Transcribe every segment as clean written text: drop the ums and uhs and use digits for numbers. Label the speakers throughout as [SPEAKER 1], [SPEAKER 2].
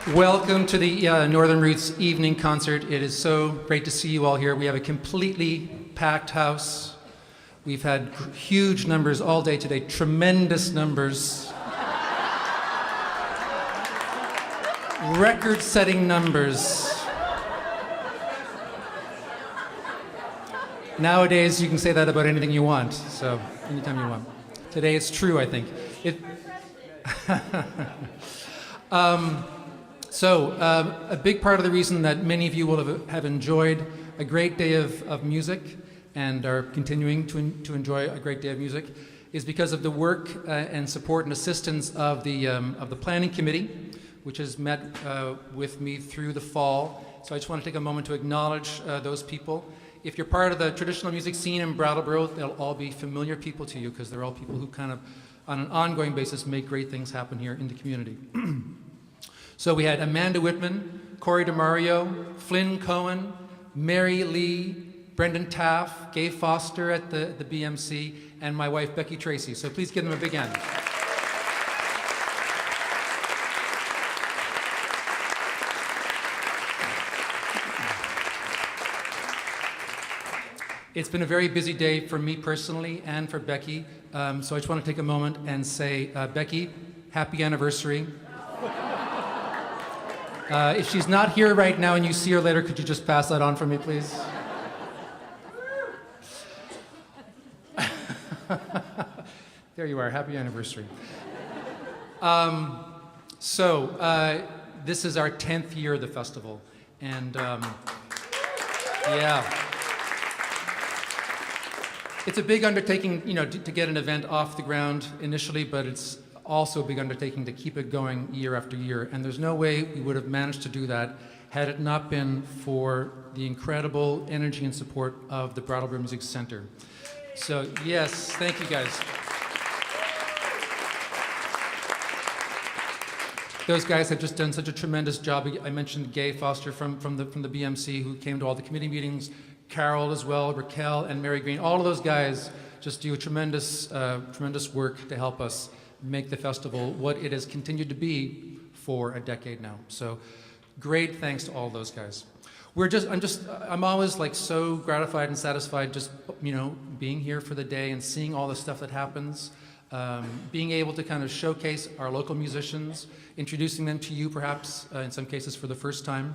[SPEAKER 1] Welcome to the Northern Roots evening concert. It is so great to see you all here. We have a completely packed house. We've had huge numbers all day today, tremendous numbers. Record-setting numbers. Nowadays, you can say that about anything you want, so anytime you want. Today it's true, I think. A big part of the reason that many of you will have enjoyed a great day of music and are continuing to enjoy a great day of music is because of the work and support and assistance of the planning committee, which has met with me through the fall. So I just want to take a moment to acknowledge those people. If you're part of the traditional music scene in Brattleboro, they'll all be familiar people to you because they're all people who kind of, on an ongoing basis, make great things happen here in the community. So we had Amanda Whitman, Corey DeMario, Flynn Cohen, Mary Lee, Brendan Taff, Gay Foster at the BMC, and my wife Becky Tracy. So please give them a big hand. It's been a very busy day for me personally and for Becky, so I just want to take a moment and say, Becky, happy anniversary. If she's not here right now and you see her later, could you just pass that on for me, please? There you are, happy anniversary. This is our 10th year of the festival, and yeah. It's a big undertaking, to get an event off the ground initially, but it's also a big undertaking to keep it going year after year. And there's no way we would have managed to do that had it not been for the incredible energy and support of the Brattleboro Music Center. So yes, thank you guys. Those guys have just done such a tremendous job. I mentioned Gay Foster from the BMC, who came to all the committee meetings, Carol as well, Raquel and Mary Green. All of those guys just do a tremendous work to help us make the festival what it has continued to be for a decade now. So great thanks to all those guys. I'm always like so gratified and satisfied just, being here for the day and seeing all the stuff that happens. Being able to kind of showcase our local musicians, introducing them to you perhaps in some cases for the first time.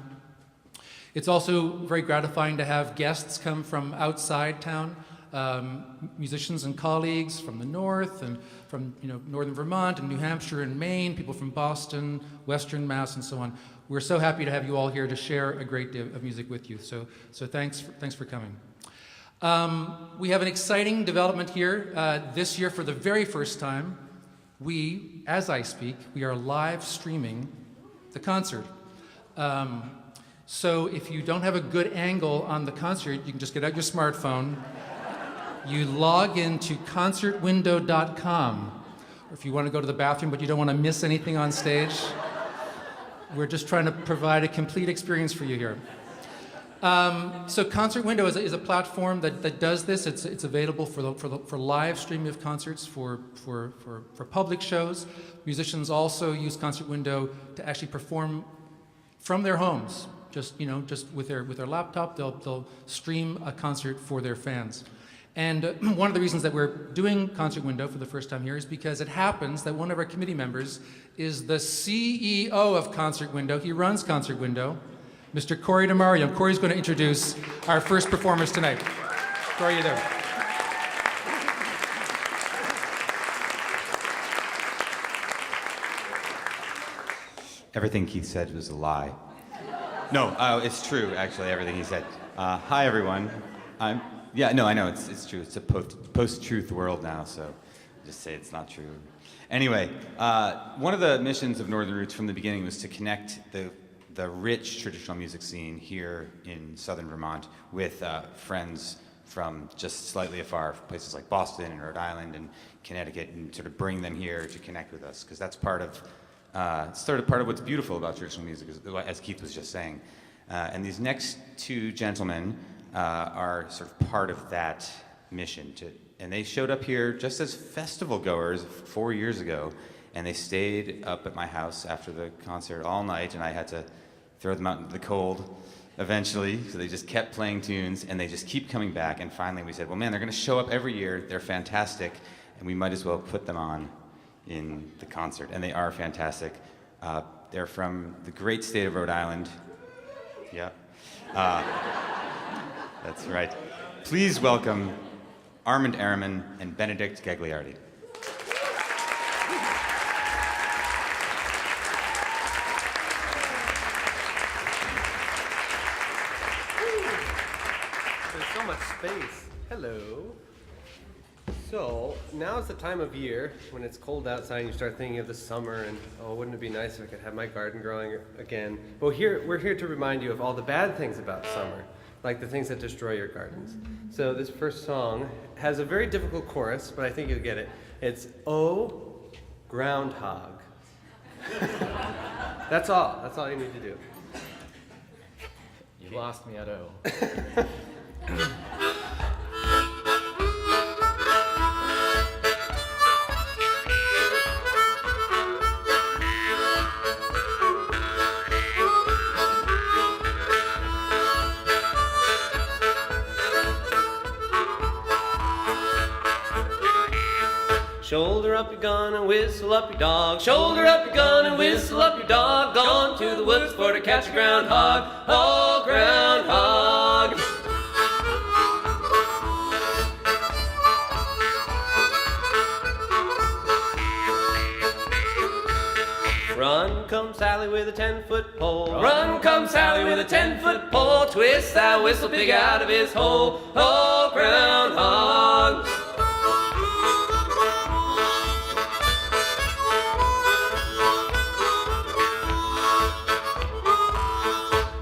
[SPEAKER 1] It's also very gratifying to have guests come from outside town, musicians and colleagues from the north and from northern Vermont and New Hampshire and Maine, people from Boston, Western Mass, and so on. We're so happy to have you all here to share a great day of music with you. So thanks for coming. We have an exciting development here this year for the very first time. As I speak, we are live streaming the concert. So if you don't have a good angle on the concert, you can just get out your smartphone. You log into concertwindow.com. Or if you want to go to the bathroom but you don't want to miss anything on stage, we're just trying to provide a complete experience for you here. So Concert Window is a platform that does this. It's available for live streaming of concerts, for public shows. Musicians also use Concert Window to actually perform from their homes. Just with their laptop, they'll stream a concert for their fans. And one of the reasons that we're doing Concert Window for the first time here is because it happens that one of our committee members is the CEO of Concert Window. He runs Concert Window, Mr. Corey DeMario. Corey's going to introduce our first performers tonight. Corey, you there?
[SPEAKER 2] Everything Keith said was a lie. No, it's true, actually, everything he said. Hi, everyone. I know, it's true. It's a post-truth world now, so just say it's not true. Anyway, one of the missions of Northern Roots from the beginning was to connect the rich traditional music scene here in southern Vermont with friends from just slightly afar, places like Boston and Rhode Island and Connecticut, and sort of bring them here to connect with us, because that's part of what's beautiful about traditional music, as Keith was just saying. And these next two gentlemen are sort of part of that mission. And they showed up here just as festival goers 4 years ago, and they stayed up at my house after the concert all night, and I had to throw them out into the cold eventually. So they just kept playing tunes, and they just keep coming back. And finally we said, well, man, they're going to show up every year. They're fantastic, and we might as well put them on in the concert. And they are fantastic. They're from the great state of Rhode Island. Yeah. That's right. Please welcome Armand Araman and Benedict Gagliardi.
[SPEAKER 3] There's so much space. Hello. So, now's the time of year when it's cold outside and you start thinking of the summer and, oh, wouldn't it be nice if I could have my garden growing again? But we're here to remind you of all the bad things about summer, like the things that destroy your gardens. So this first song has a very difficult chorus, but I think you'll get it. It's, oh, groundhog. That's all. That's all you need to do.
[SPEAKER 4] You lost me at O.
[SPEAKER 3] Shoulder up your gun and whistle up your dog. Shoulder up your gun and whistle up your dog. Gone to the woods for to catch a groundhog. Oh, groundhog. Run comes Sally with a 10-foot pole. Run comes Sally with a 10-foot pole. Twist that whistle pig out of his hole. Oh, groundhog.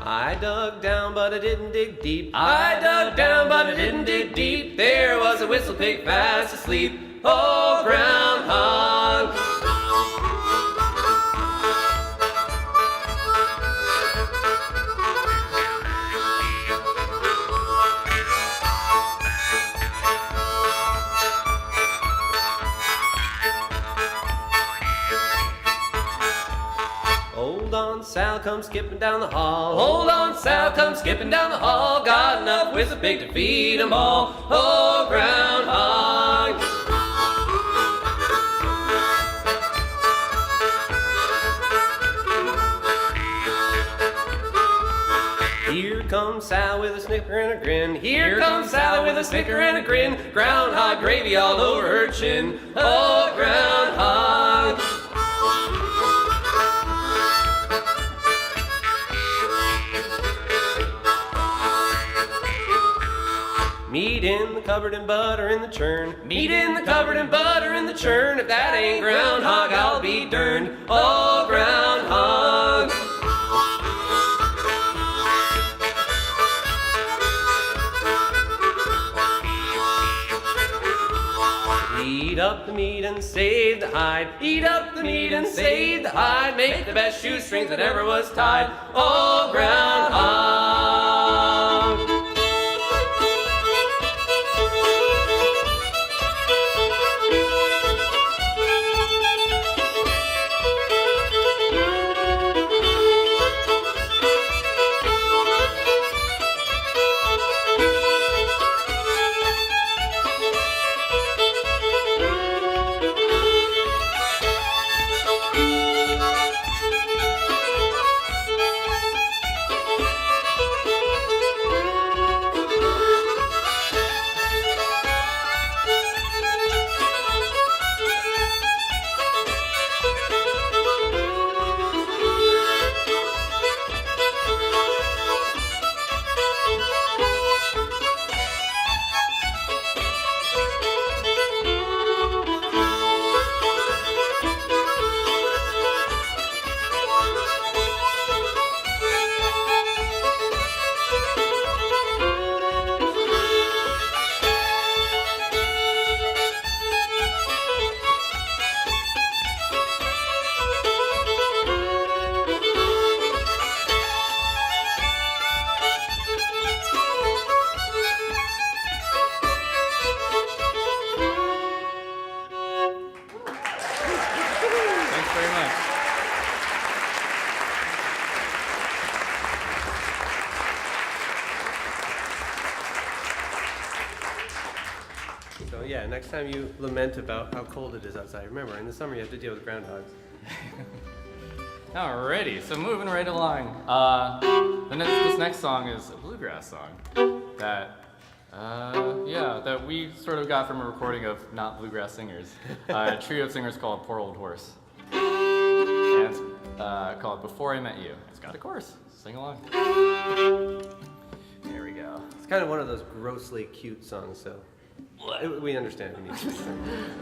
[SPEAKER 3] I dug down, but I didn't dig deep. I dug down, but I didn't dig deep. There was a whistle pig fast asleep. Oh, groundhog. Hold on, Sal, come skipping down the hall. Hold on, Sal, come skipping down the hall. Got enough whistle pig to feed 'em all. Oh, groundhog. Here comes Sal with a snicker and a grin. Here comes Sal with a snicker and a grin. Groundhog gravy all over her chin. Oh, groundhog. Meat in the cupboard and butter in the churn. Meat in the cupboard and butter in the churn. If that ain't groundhog, I'll be derned. Oh, groundhog. Eat up the meat and save the hide. Eat up the meat and save the hide. Make the best shoestrings that ever was tied. Oh, groundhog.
[SPEAKER 4] very much.
[SPEAKER 3] So yeah, next time you lament about how cold it is outside, remember, in the summer you have to deal with groundhogs.
[SPEAKER 4] Alrighty, so moving right along. This next song is a bluegrass song that, that we sort of got from a recording of not bluegrass singers. A trio of singers called Poor Old Horse. And it's called Before I Met You. It's got a chorus. Sing along. There we go.
[SPEAKER 3] It's kind of one of those grossly cute songs, so we understand we need to.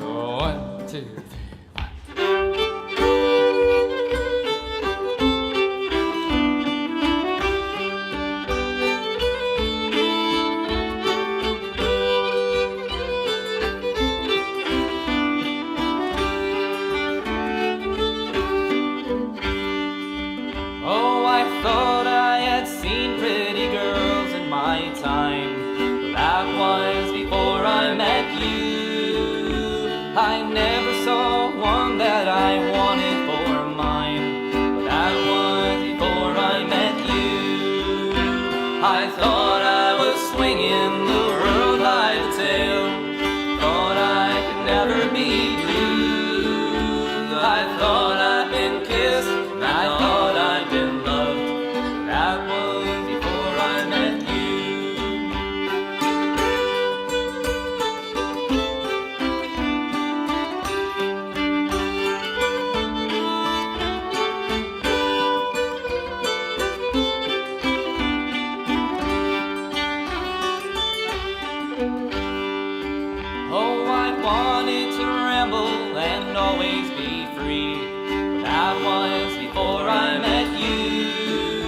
[SPEAKER 4] 1, 2, 3.
[SPEAKER 5] I never saw one that I wanted for mine, but that was before I met you. I thought I was swinging the world by the tail, thought I could never be blue. I thought I'd been kissed, I thought I'd been loved, but that was before I met you. Wanted to ramble and always be free, but that was before I met you.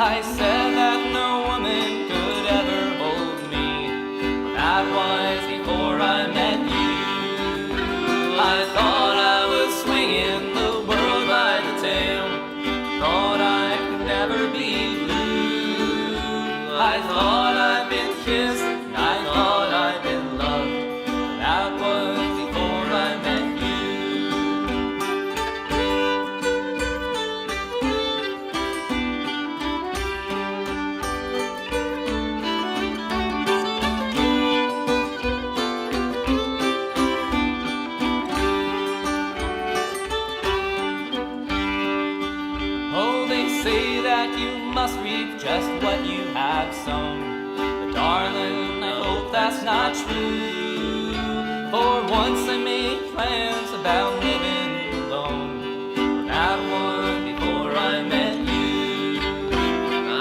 [SPEAKER 5] I said that no woman could ever hold me, but that was before I met you. I thought I was swinging the world by the tail, thought I could never be blue. I thought I'd been kissed, I thought I'd been loved, that was before I met you. Oh, they say that you must reap just what you have sown, but darling, I hope that's not true. For once I made plans about living alone, but that was before I met you.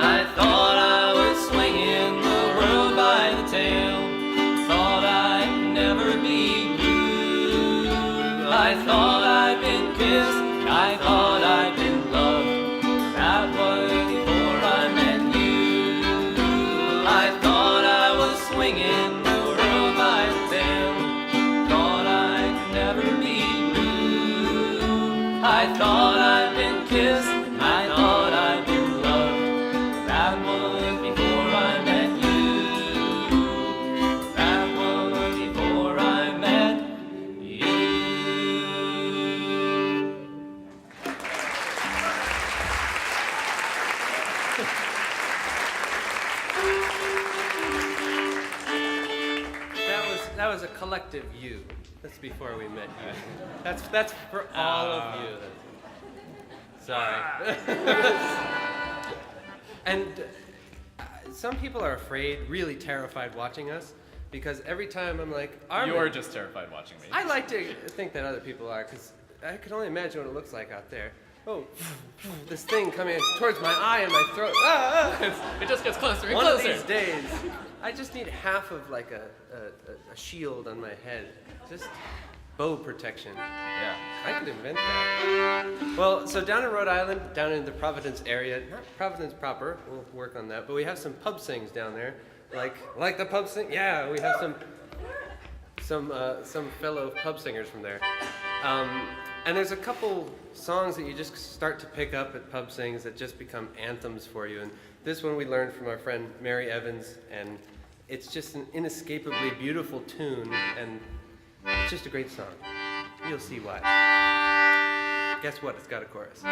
[SPEAKER 5] I thought I was swinging the world by the tail, thought I'd never be blue. I thought I'd been kissed, I thought I'd been loved, but that was before I met you. I thought I was swinging the world by the tail, I thought I'd been kissed, I thought I'd been loved, but that was before I met you. That was before I met you.
[SPEAKER 3] That was a collective you. That's before we met you. That's for all of you. Sorry. And some people are afraid, really terrified watching us, because every time I'm like,
[SPEAKER 4] You're just terrified watching me.
[SPEAKER 3] I like to think that other people are, because I can only imagine what it looks like out there. Oh, this thing coming towards my eye and my throat.
[SPEAKER 4] It just gets closer and
[SPEAKER 3] One
[SPEAKER 4] closer.
[SPEAKER 3] of these days, I just need half of like a shield on my head. Just bow protection.
[SPEAKER 4] Yeah.
[SPEAKER 3] I could invent that. Well, so down in Rhode Island, down in the Providence area, not Providence proper, we'll work on that, but we have some pub sings down there. Like the pub sing? Yeah, we have some fellow pub singers from there. And there's a couple songs that you just start to pick up at pub sings that just become anthems for you. And this one we learned from our friend Mary Evans, and it's just an inescapably beautiful tune, and it's just a great song. You'll see why. guess what? It's got a chorus.
[SPEAKER 4] Oh,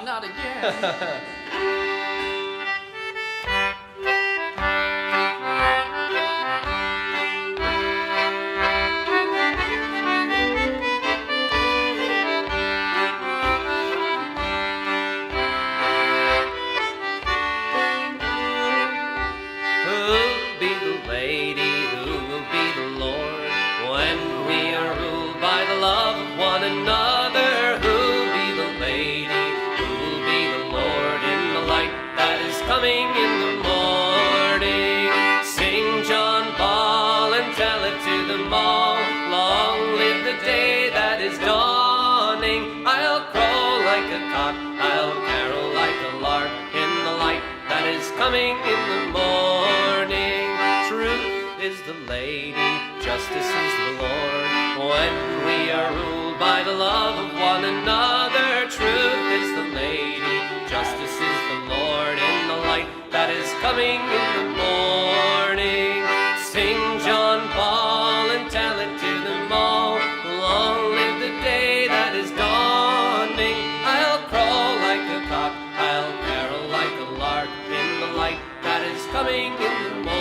[SPEAKER 4] not again.
[SPEAKER 6] Who'll be the lady? Who will be the Lord? When we are ruled by the love of one another, who'll be the lady? Who will be the Lord in the light that is coming in the morning? Sing John Paul and tell it to them all. Long live the day that is dawning. I'll crow like a cock, I'll carol like a lark in the light that is coming in the morning. Truth is the lady, justice is the Lord. When we are ruled by the love of one another, truth is the lady, justice is the Lord in the light that is coming in the morning. Sing John Paul and tell it to them all. Long live the day that is dawning. I'll crow like a cock, I'll carol like a lark in the light that is coming in the morning.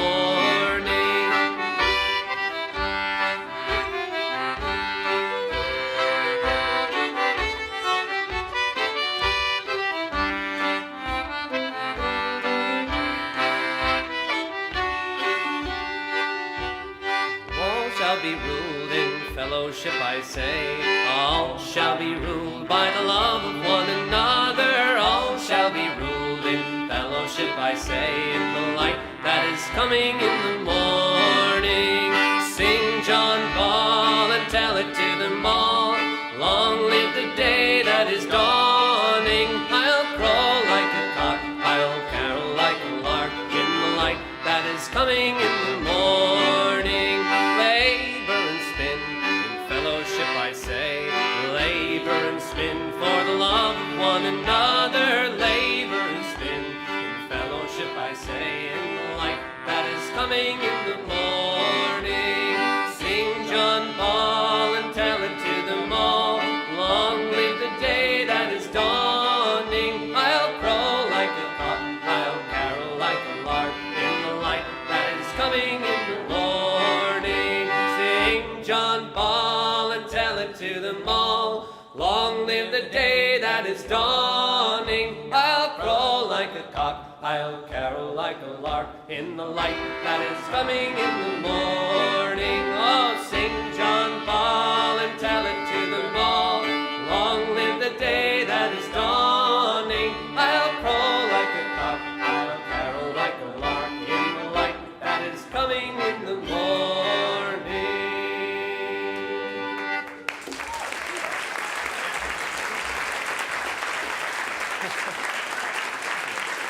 [SPEAKER 6] All shall be ruled in fellowship, I say. All shall be ruled by the love of one another. All shall be ruled in fellowship, I say, in the light that is coming in the morning. Sing John Paul and tell it to them all. Long live the day that is dawning. I'll crow like a cock, I'll carol like a lark in the light that is coming in the morning. Labor and spin in fellowship, I say. Labor and spin for the love of one another. Labor and spin in fellowship, I say, in the light that is coming in the morning. Sing John Paul and tell it to them all. Long live the day that is dawning. I'll crow like a cock, I'll carol like a lark in the light that is coming in the morning. Sing John Paul and tell it to them all. Long live the day that is dawning. I'll crow like a cock, I'll carol like a lark in the light that is coming in the morning. Oh, sing John Paul and tell it to them all. Long live the day that is dawning. I'll crow like a cock, I'll carol like a lark in the light that is coming in the morning.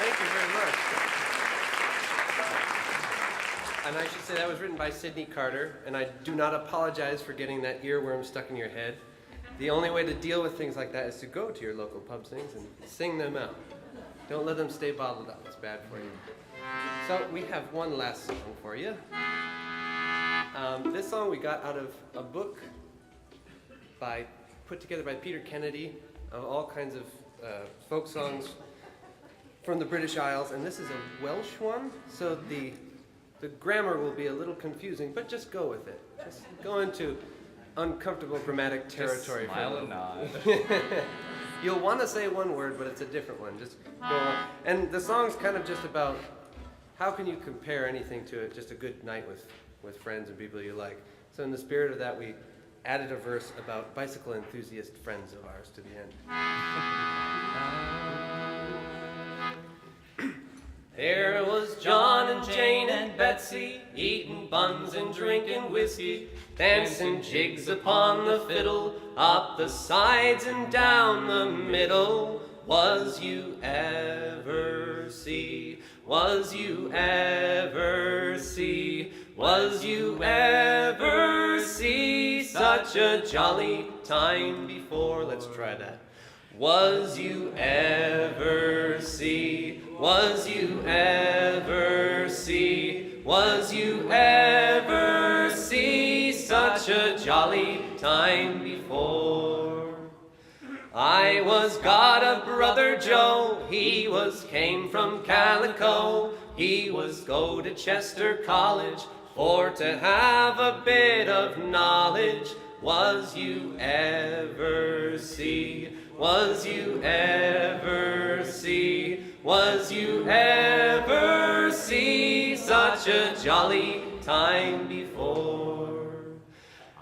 [SPEAKER 3] Thank you very much. And I should say that was written by Sidney Carter, and I do not apologize for getting that earworm stuck in your head. The only way to deal with things like that is to go to your local pub sings and sing them out. Don't let them stay bottled up, it's bad for you. So we have one last song for you. This song we got out of a book put together by Peter Kennedy of all kinds of folk songs from the British Isles, and this is a Welsh one, so the grammar will be a little confusing, but just go with it. Just go into uncomfortable grammatic territory.
[SPEAKER 4] Just smile and nod.
[SPEAKER 3] You'll want to say one word, but it's a different one. Just go on. And the song's kind of just about how can you compare anything to it, just a good night with friends and people you like. So in the spirit of that, we added a verse about bicycle enthusiast friends of ours to the end.
[SPEAKER 6] There was John and Jane and Betsy, eating buns and drinking whiskey, dancing jigs upon the fiddle, up the sides and down the middle. Was you ever see? Was you ever see? Was you ever see such a jolly time before? Let's try that. Was you ever see? Was you ever see? Was you ever see such a jolly time before? I was got a brother Joe, he came from Calico. He was go to Chester College for to have a bit of knowledge. Was you ever see? Was you ever see? Was you ever see such a jolly time before?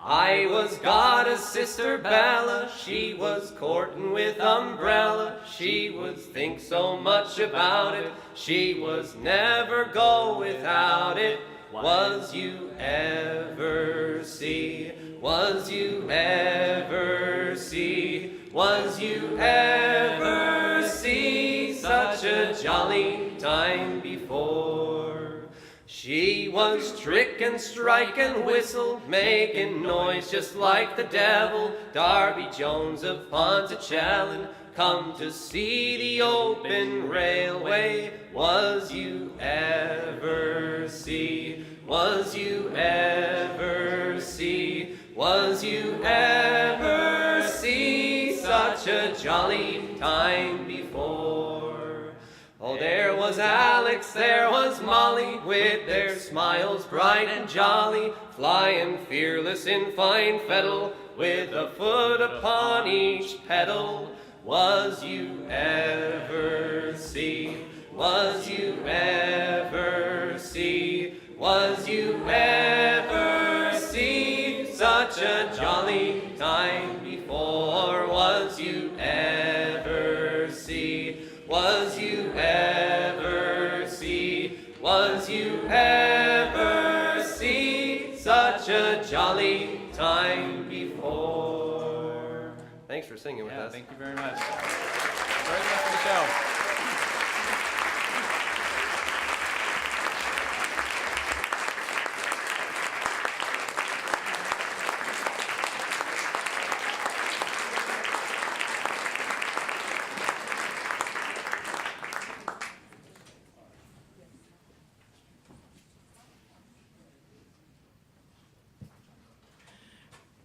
[SPEAKER 6] I was got a sister Bella, she was courting with umbrella. She was think so much about it, she was never go without it. Was you ever see? Was you ever see? Was you ever see such a jolly time before? She was trick and strike and whistle, making noise just like the devil. Darby Jones of Ponticellan come to see the open railway. Was you ever see? Was you ever see? Was you ever see such a jolly time before? Oh, there was Alex, there was Molly, with their smiles bright and jolly, flying fearless in fine fettle, with a foot upon each pedal. Was you ever see? Was you ever see? Was you ever see such a jolly time before? Was you ever see? Was you ever see? Was you ever see such a jolly time before?
[SPEAKER 3] Thanks for singing with us.
[SPEAKER 4] Thank you very much. Enjoy the rest of the show.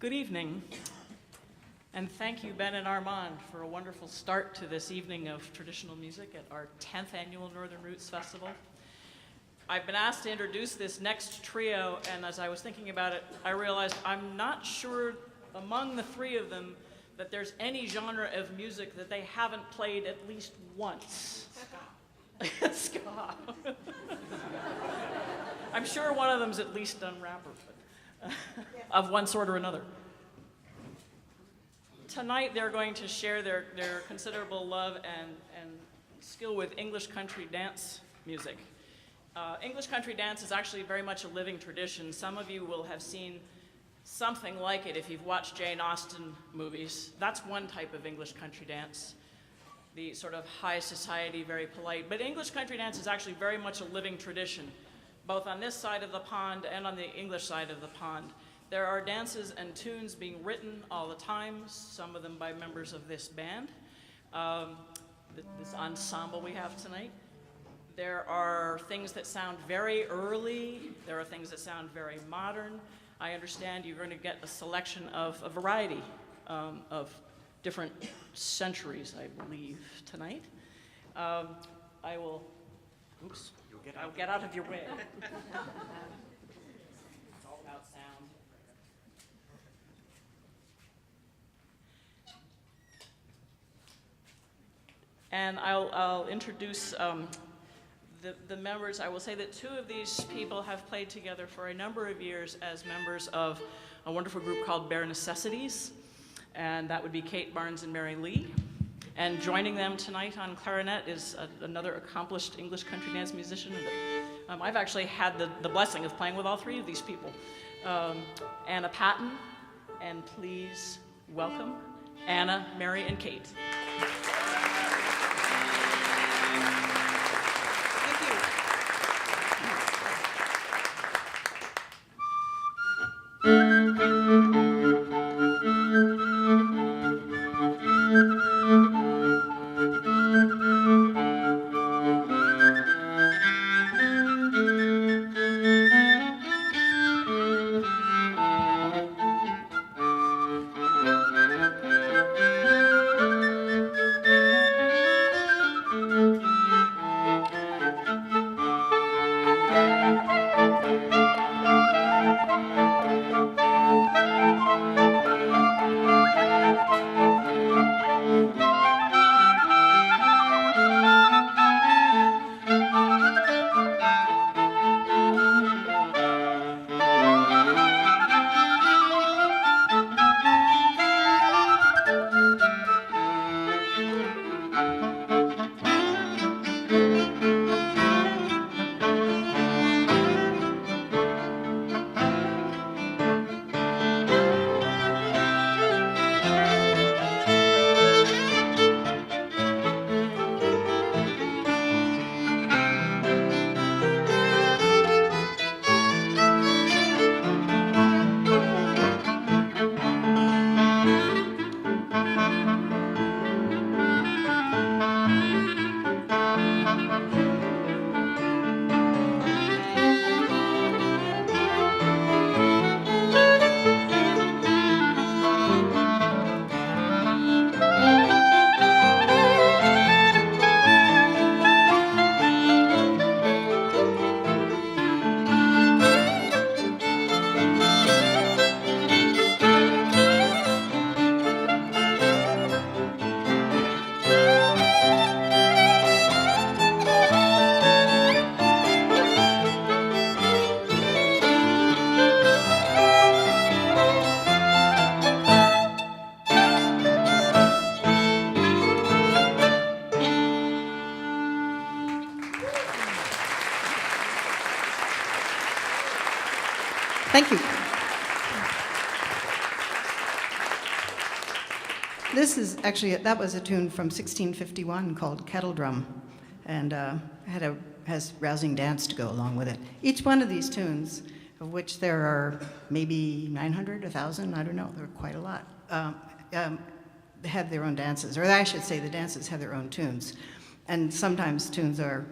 [SPEAKER 7] Good evening, and thank you, Ben and Armand, for a wonderful start to this evening of traditional music at our 10th annual Northern Roots Festival. I've been asked to introduce this next trio, and as I was thinking about it, I realized I'm not sure among the three of them that there's any genre of music that they haven't played at least once. Ska. I'm sure one of them's at least done rapper, but of one sort or another. Tonight they're going to share their considerable love and skill with English country dance music. English country dance is actually very much a living tradition. Some of you will have seen something like it if you've watched Jane Austen movies. That's one type of English country dance, the sort of high society, very polite. But English country dance is actually very much a living tradition, both on this side of the pond and on the English side of the pond. There are dances and tunes being written all the time, some of them by members of this band, this ensemble we have tonight. There are things that sound very early. There are things that sound very modern. I understand you're going to get a selection of a variety of different centuries, I believe, tonight. I will, oops, I'll get out of your way. It's all about sound. And I'll introduce the members. I will say that two of these people have played together for a number of years as members of a wonderful group called Bare Necessities, and that would be Kate Barnes and Mary Lee. And joining them tonight on clarinet is another accomplished English country dance musician. I've actually had the blessing of playing with all three of these people. Anna Patton, and please welcome Anna, Mary, and Kate.
[SPEAKER 8] Thank you. This is actually, that was a tune from 1651 called Kettle Drum, and has rousing dance to go along with it. Each one of these tunes, of which there are maybe 900, 1,000, I don't know, there are quite a lot, have their own dances, or I should say the dances have their own tunes. And sometimes tunes are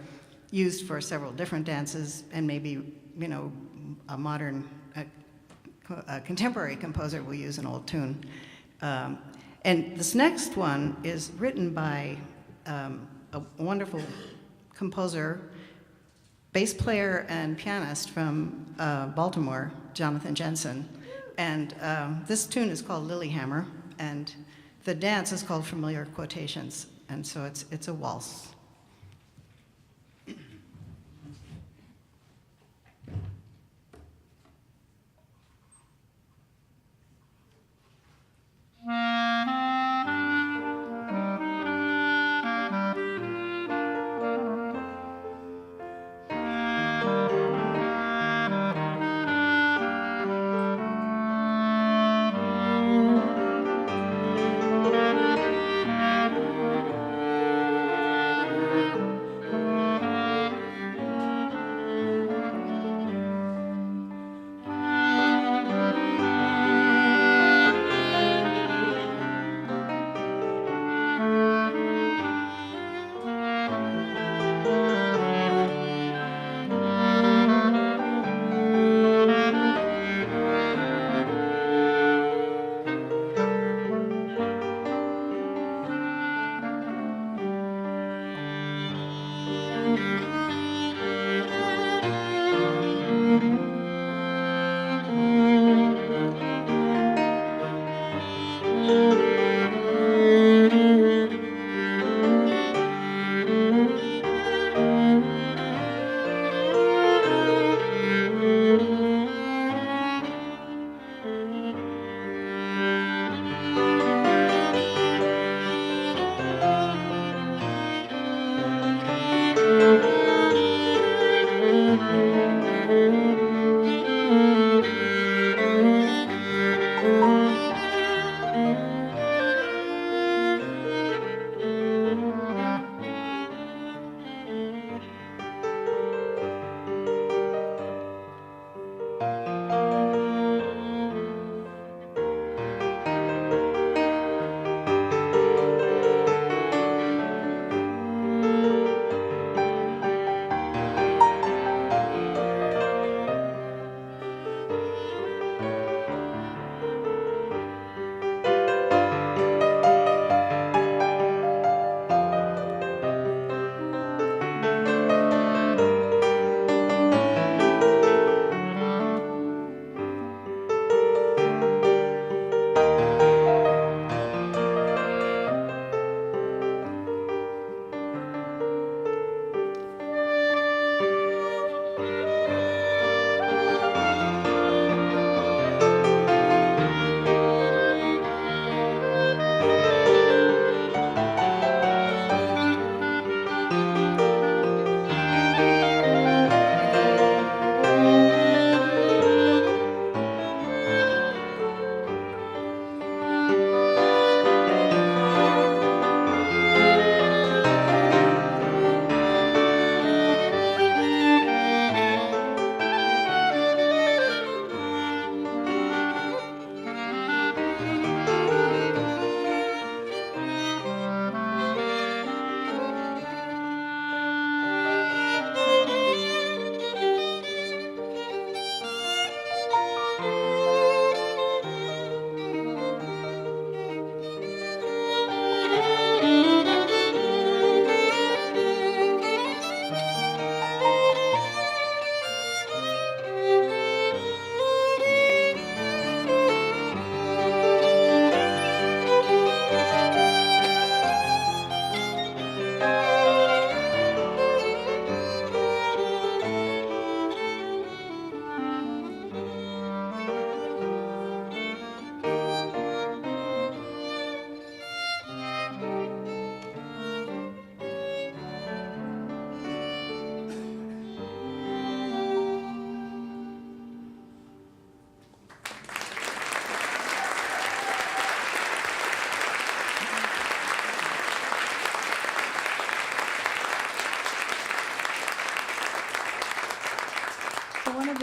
[SPEAKER 8] used for several different dances, and maybe, you know, a modern, a contemporary composer will use an old tune. And this next one is written by a wonderful composer, bass player and pianist from Baltimore, Jonathan Jensen. And this tune is called Lilyhammer, and the dance is called Familiar Quotations. And so it's a waltz.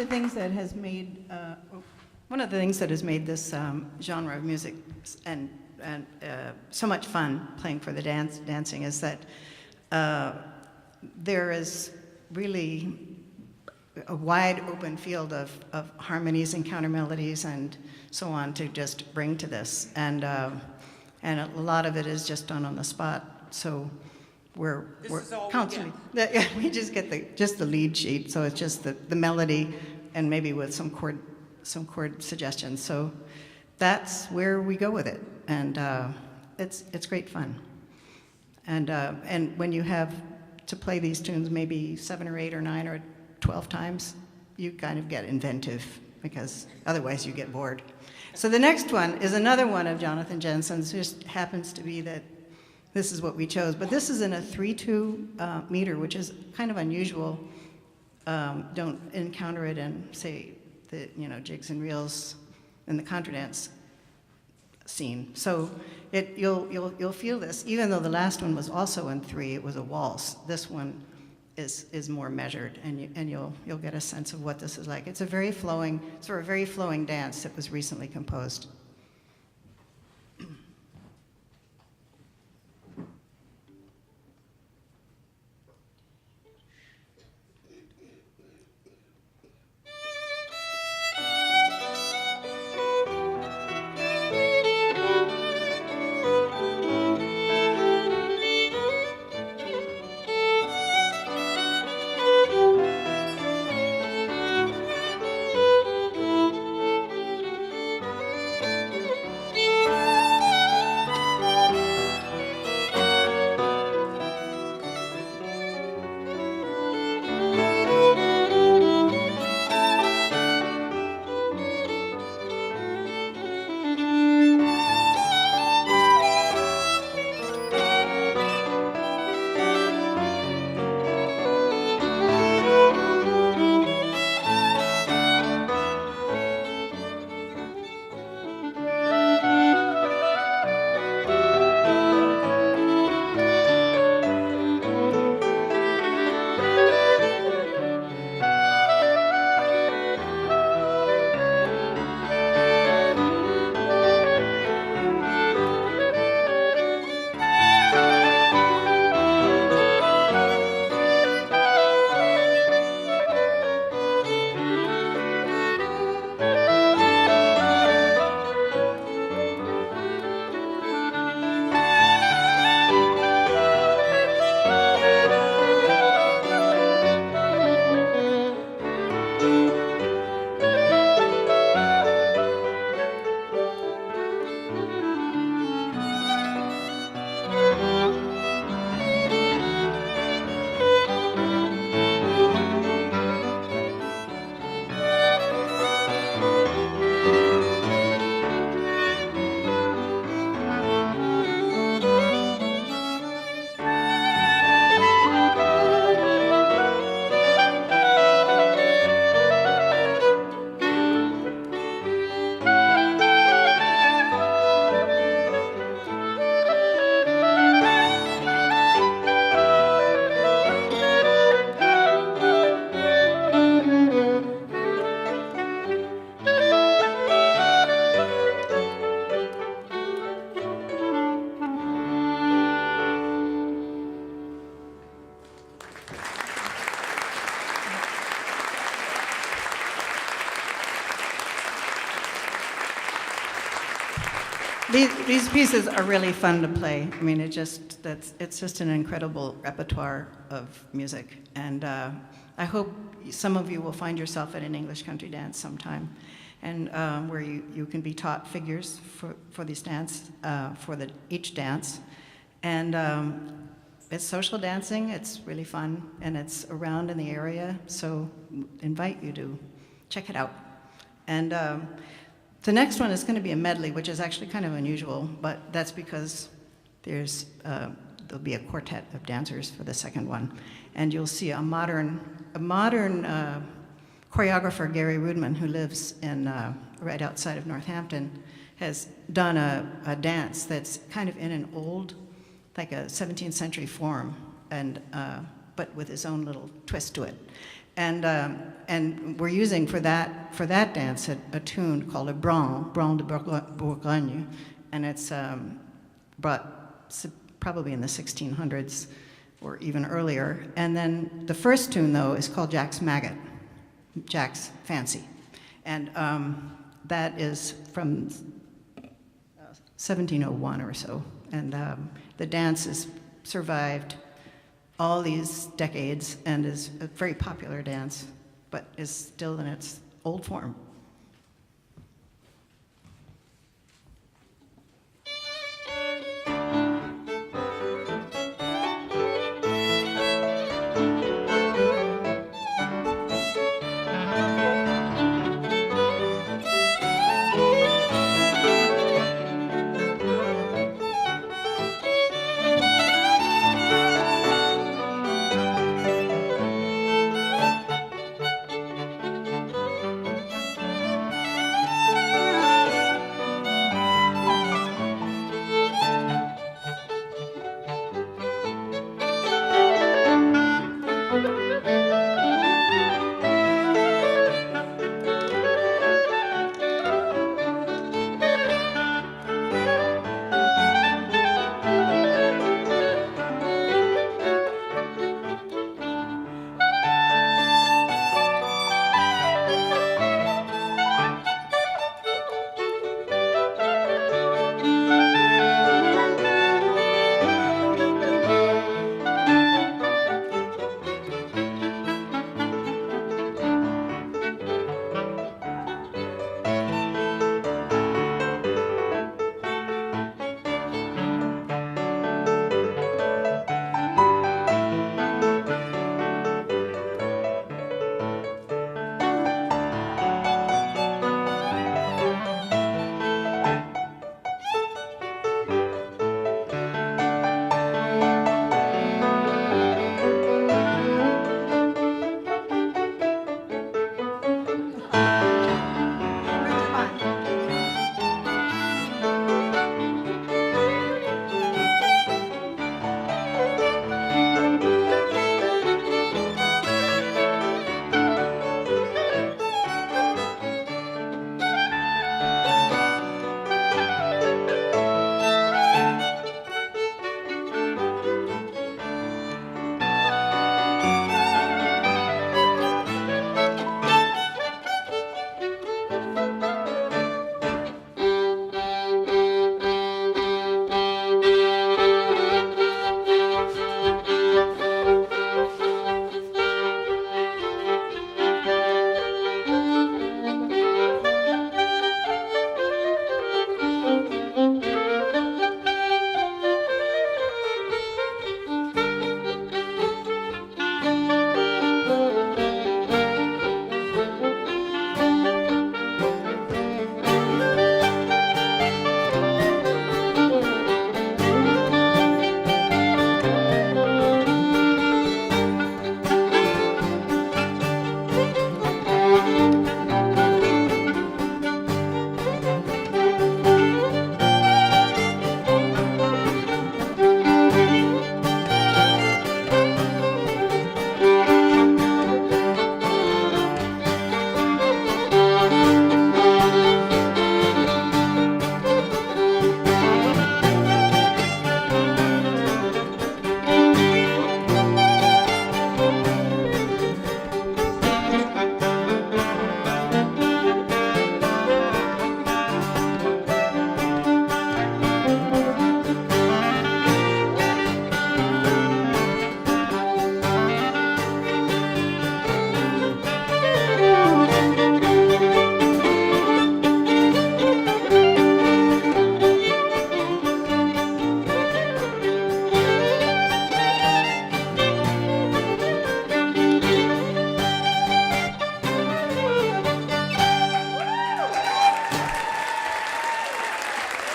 [SPEAKER 8] things that has made this genre of music and so much fun playing for the dancing is that there is really a wide open field of harmonies and counter melodies and so on to just bring to this, and a lot of it is just done on the spot. So we're constantly we just get the lead sheet, so it's just the melody and maybe with some chord suggestions. So that's where we go with it, and it's great fun. And when you have to play these tunes maybe 7 or 8 or 9 or 12 times, you kind of get inventive, because otherwise you get bored. So the next one is another one of Jonathan Jensen's. Just happens to be that this is what we chose, but this is in a 3/2 meter, which is kind of unusual. Don't encounter it in, say, the jigs and reels in the contra dance scene. So you'll feel this, even though the last one was also in 3. It was a waltz. This one is more measured, and you'll get a sense of what this is like. It's a very flowing dance that was recently composed. These pieces are really fun to play. I mean, it's just an incredible repertoire of music. And I hope some of you will find yourself at an English country dance sometime, and where you can be taught figures for these dance, each dance. And it's social dancing. It's really fun, and it's around in the area. So invite you to check it out. And the next one is going to be a medley, which is actually kind of unusual, but that's because there'll be a quartet of dancers for the second one, and you'll see a modern choreographer, Gary Rudman, who lives in right outside of Northampton, has done a dance that's kind of in an old, like a 17th century form, and but with his own little twist to it. And we're using for that dance a tune called a Bran de Bourgogne, and it's probably in the 1600s or even earlier. And then the first tune, though, is called Jack's Maggot, Jack's Fancy. And that is from 1701 or so. And the dance has survived all these decades and is a very popular dance, but is still in its old form.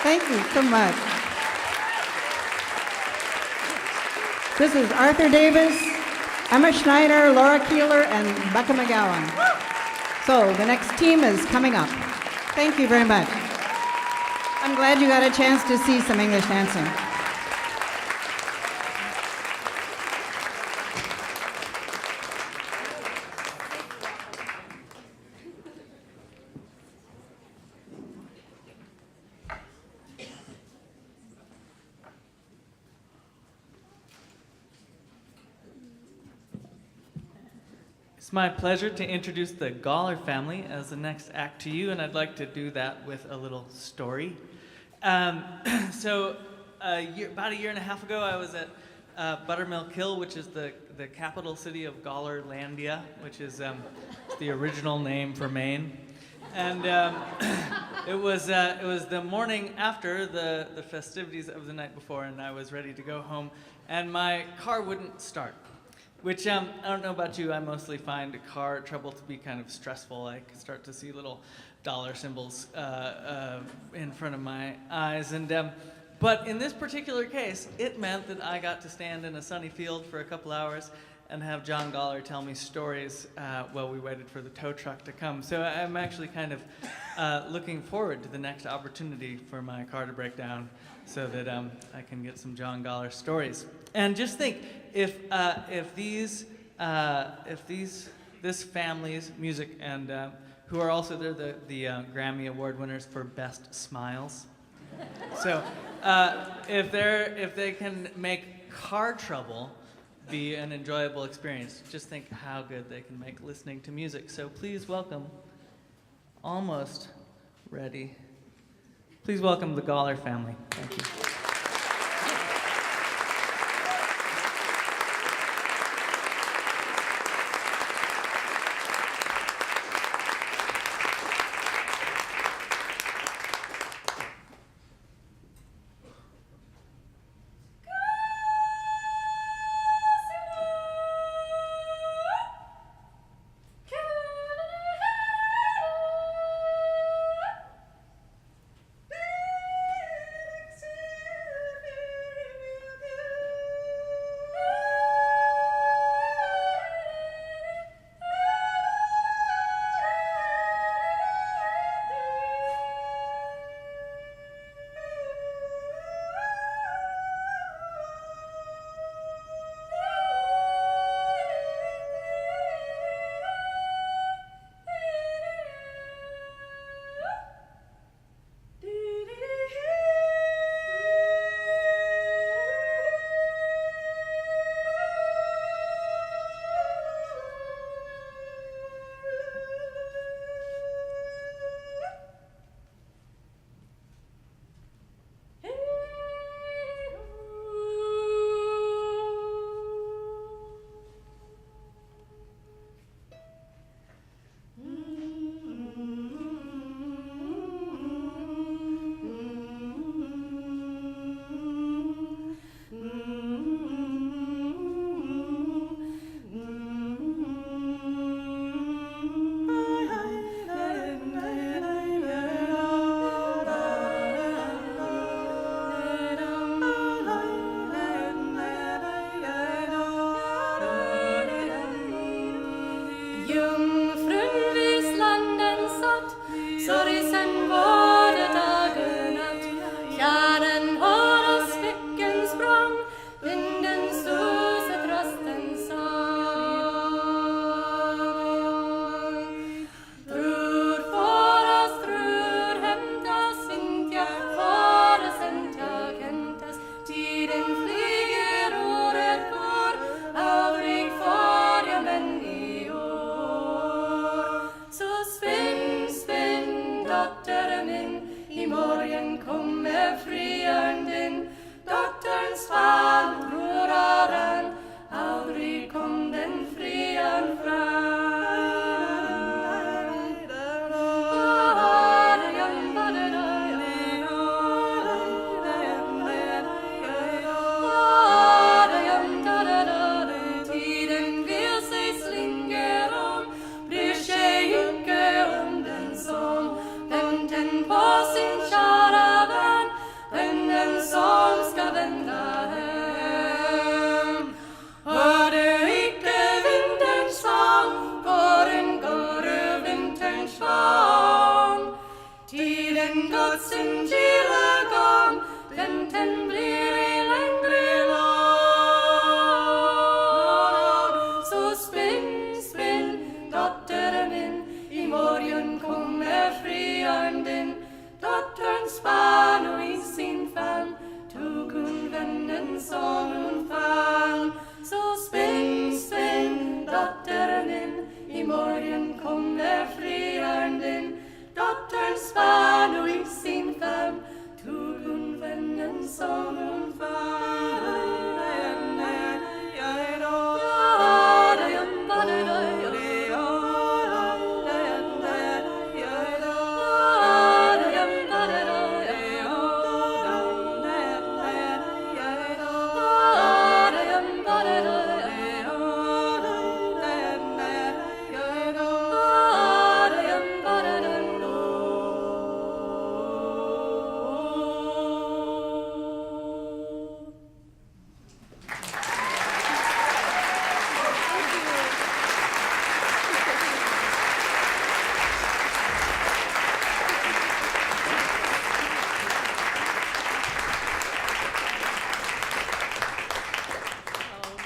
[SPEAKER 8] Thank you so much. This is Arthur Davis, Emma Schneider, Laura Keeler, and Becca McGowan. So the next team is coming up. Thank you very much. I'm glad you got a chance to see some English dancing.
[SPEAKER 9] It's my pleasure to introduce the Gawler family as the next act to you, and I'd like to do that with a little story. So, about a year and a half ago, I was at Buttermilk Hill, which is the capital city of Gawlerlandia, which is the original name for Maine. And it was the morning after the festivities of the night before, and I was ready to go home, and my car wouldn't start. Which, I don't know about you, I mostly find car trouble to be kind of stressful. I can start to see little dollar symbols in front of my eyes. But in this particular case, it meant that I got to stand in a sunny field for a couple hours and have John Gawler tell me stories while we waited for the tow truck to come. So I'm actually kind of looking forward to the next opportunity for my car to break down so that I can get some John Gawler stories. And just think, if this family's music, and who are also the Grammy Award winners for Best Smiles. So if they can make car trouble be an enjoyable experience, just think how good they can make listening to music. So please welcome, almost ready. Please welcome the Gawler family. Thank you.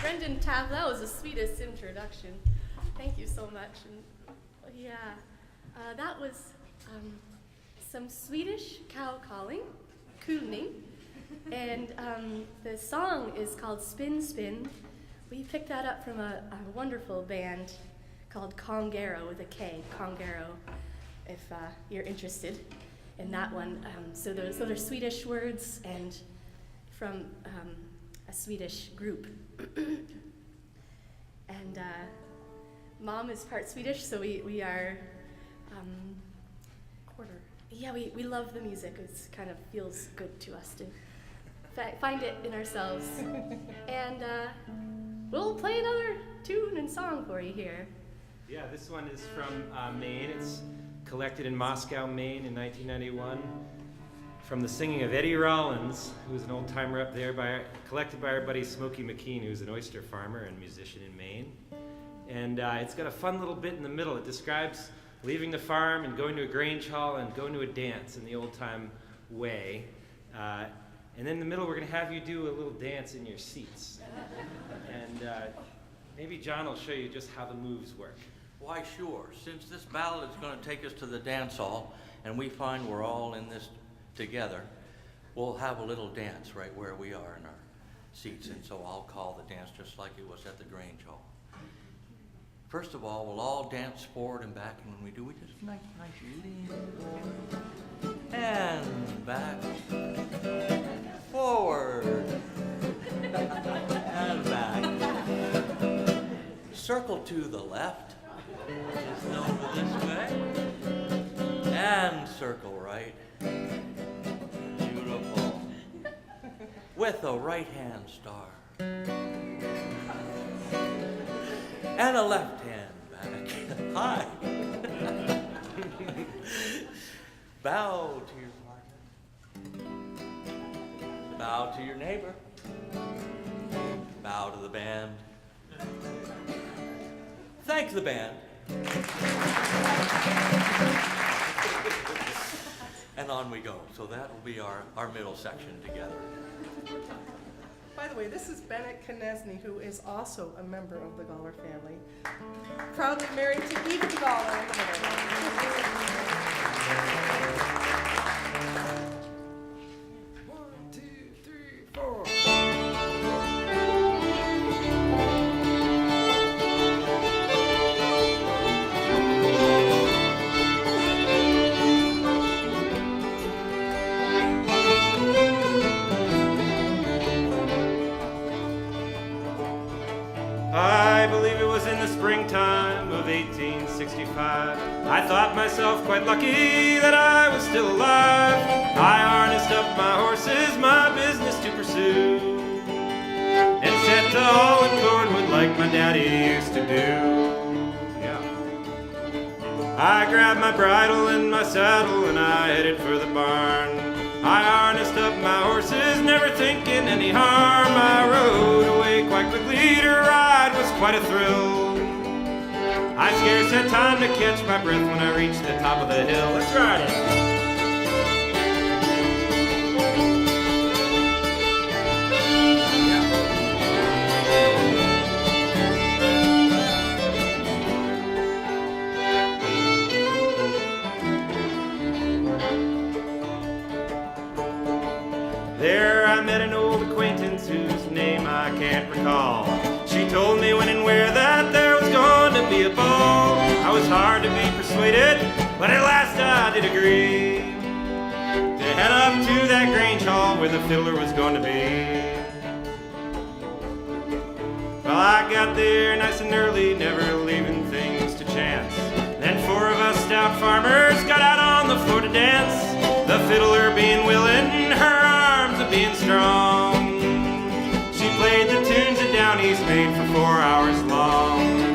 [SPEAKER 10] Brendan Taft, that was the sweetest introduction. Thank you so much. And yeah, that was some Swedish cow calling, kulning, and the song is called Spin Spin. We picked that up from a wonderful band called Congero with a K, Congero, if you're interested in that one. So those are Swedish words and from a Swedish group. And Mom is part Swedish, so we are quarter. Yeah, we love the music. It kind of feels good to us to find it in ourselves. And we'll play another tune and song for you here.
[SPEAKER 11] Yeah, this one is from Maine. It's collected in Moscow, Maine in 1991 from the singing of Eddie Rollins, who was an old timer up there, collected by our buddy Smokey McKean, who's an oyster farmer and musician in Maine. And it's got a fun little bit in the middle. It describes leaving the farm and going to a grange hall and going to a dance in the old time way. And then in the middle, we're going to have you do a little dance in your seats. And maybe John will show you just how the moves work.
[SPEAKER 12] Why, sure. Since this ballad is going to take us to the dance hall, and we find we're all in this together, we'll have a little dance right where we are in our seats. And so I'll call the dance just like it was at the Grange Hall. First of all, we'll all dance forward and back, and when we do, we just nice lean. And back. Forward. And back. Circle to the left. Just over this way. And circle right. Beautiful. With a right hand star. And a left hand back. Hi. Bow to your partner. Bow to your neighbor. Bow to the band. Thank the band. And on we go. So that will be our middle section together.
[SPEAKER 13] By the way, this is Bennett Konechny, who is also a member of the Gawler family. Proudly married to Eva Gawler in the middle.
[SPEAKER 11] 1, 2, 3, 4. I believe it was in the springtime of 1865. I thought myself quite lucky that I was still alive. I harnessed up my horses, my business to pursue, and set to hauling cornwood like my daddy used to do. Yeah. I grabbed my bridle and my saddle and I headed for the barn. I harnessed up my horses, never thinking any harm. I rode away quite quickly to ride was quite a thrill. I scarce had time to catch my breath when I reached the top of the hill. Let's ride it. There I met an old acquaintance whose name I can't recall. She told me when and where that there was going to be a ball. I was hard to be persuaded, but at last I did agree to head up to that Grange Hall where the fiddler was going to be. Well, I got there nice and early, never leaving things to chance. Then 4 of us stout farmers got out on the floor to dance. The fiddler being willing, her arms a being strong. She played the tunes that Down East made for 4 hours long.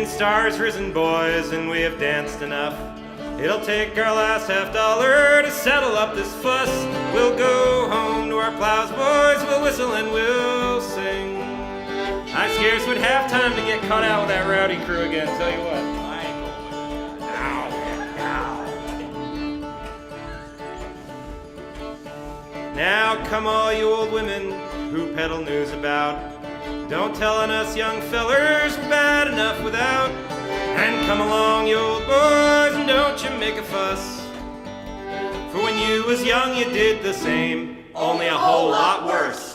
[SPEAKER 11] Stars risen, boys, and we have danced enough. It'll take our last $50 to settle up this fuss. We'll go home to our plows, boys, we'll whistle and we'll sing. I scarce would have time to get caught out with that rowdy crew again, tell you what. I ain't going with that. Now come all you old women who peddle news about. Don't tellin' us young fellers we're bad enough without. And come along, you old boys, and don't you make a fuss. For when you was young, you did the same, only a whole lot worse.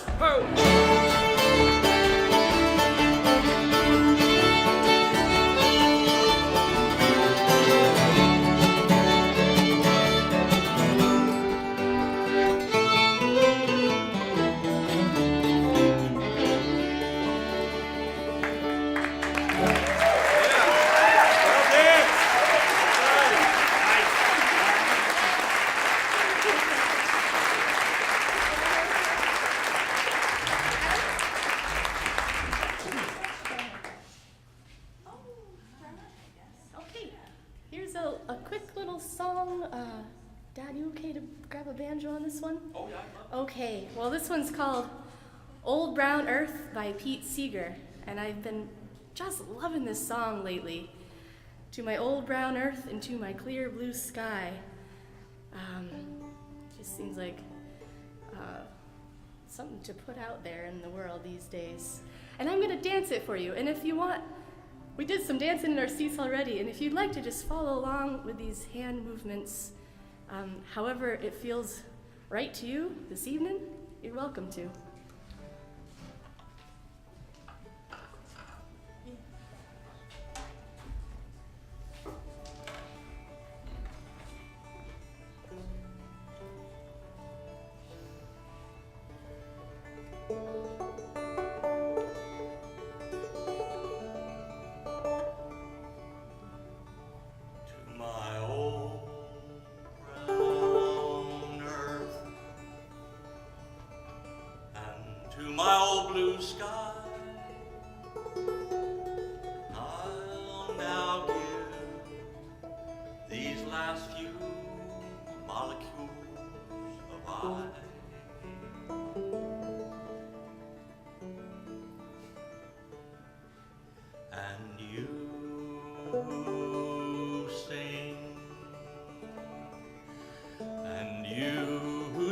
[SPEAKER 10] Dad, you okay to grab a banjo on this one? Oh, yeah. Okay, well, this one's called Old Brown Earth by Pete Seeger, and I've been just loving this song lately. To my old brown earth and to my clear blue sky. Just seems like something to put out there in the world these days. And I'm gonna dance it for you, and if you want, we did some dancing in our seats already, and if you'd like to just follow along with these hand movements, however it feels right to you this evening, you're welcome to.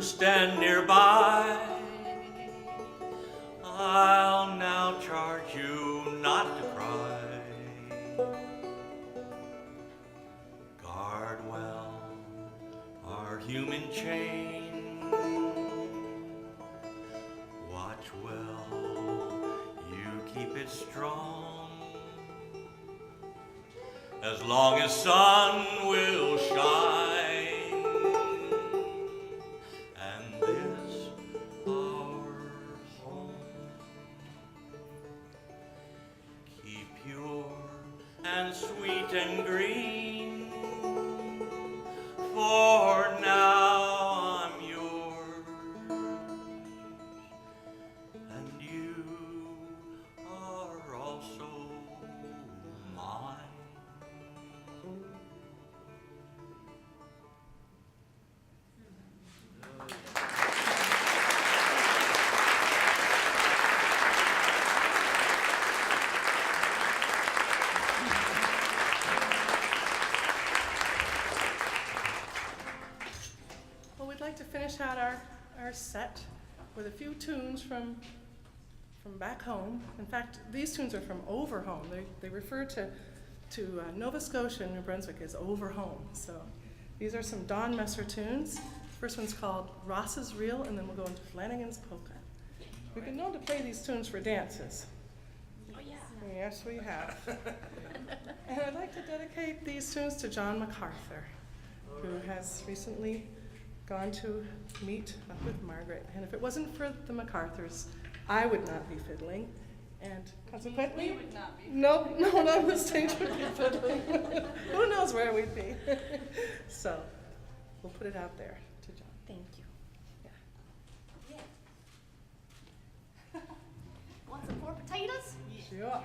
[SPEAKER 12] Stand nearby, I'll now charge you not to cry. Guard well our human chain, watch well, you keep it strong. As long as sun will shine, and this our home. Keep pure and sweet and green, for now I'm yours, and you are also mine.
[SPEAKER 13] Well, we'd like to finish out our set with a few tunes from back home. In fact, these tunes are from over home. They refer to Nova Scotia and New Brunswick as over home. So these are some Don Messer tunes. First one's called Ross's Reel, and then we'll go into Flanagan's Polka. We've been known to play these tunes for dances.
[SPEAKER 10] Oh, yeah.
[SPEAKER 13] Yes, we have. And I'd like to dedicate these tunes to John MacArthur, who has recently gone to meet up with Margaret. And if it wasn't for the MacArthurs, I would not be fiddling. And consequently,
[SPEAKER 7] We would not be.
[SPEAKER 13] Nope, no one on the stage would be fiddling. Who knows where we'd be? So we'll put it out there to John.
[SPEAKER 10] Thank you.
[SPEAKER 13] Yeah.
[SPEAKER 10] Want some more potatoes?
[SPEAKER 13] Sure.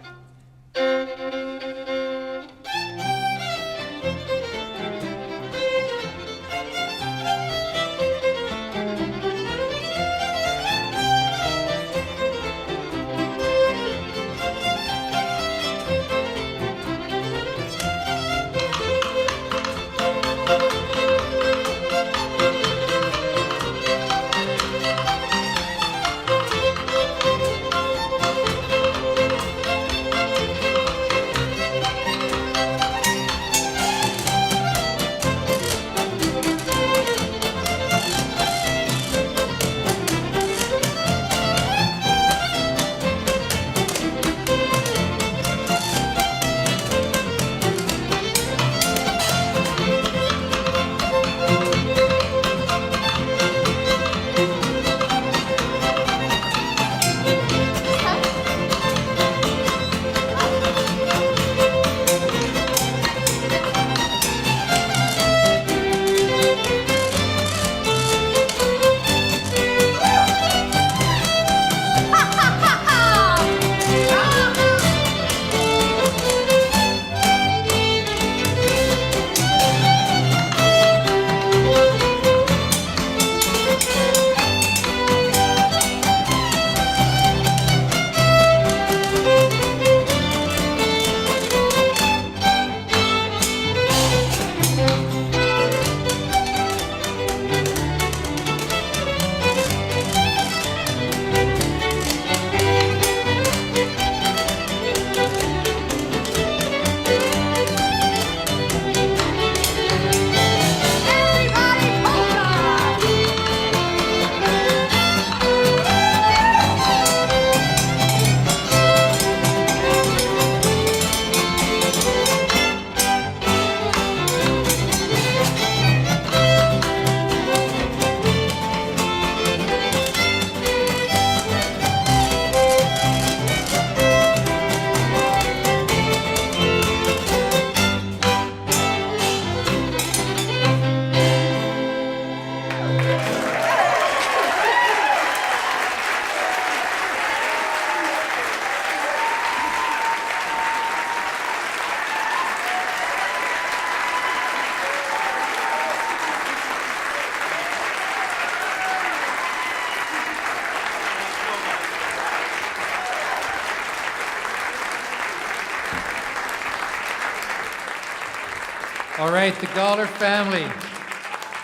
[SPEAKER 1] All right, the Galler family.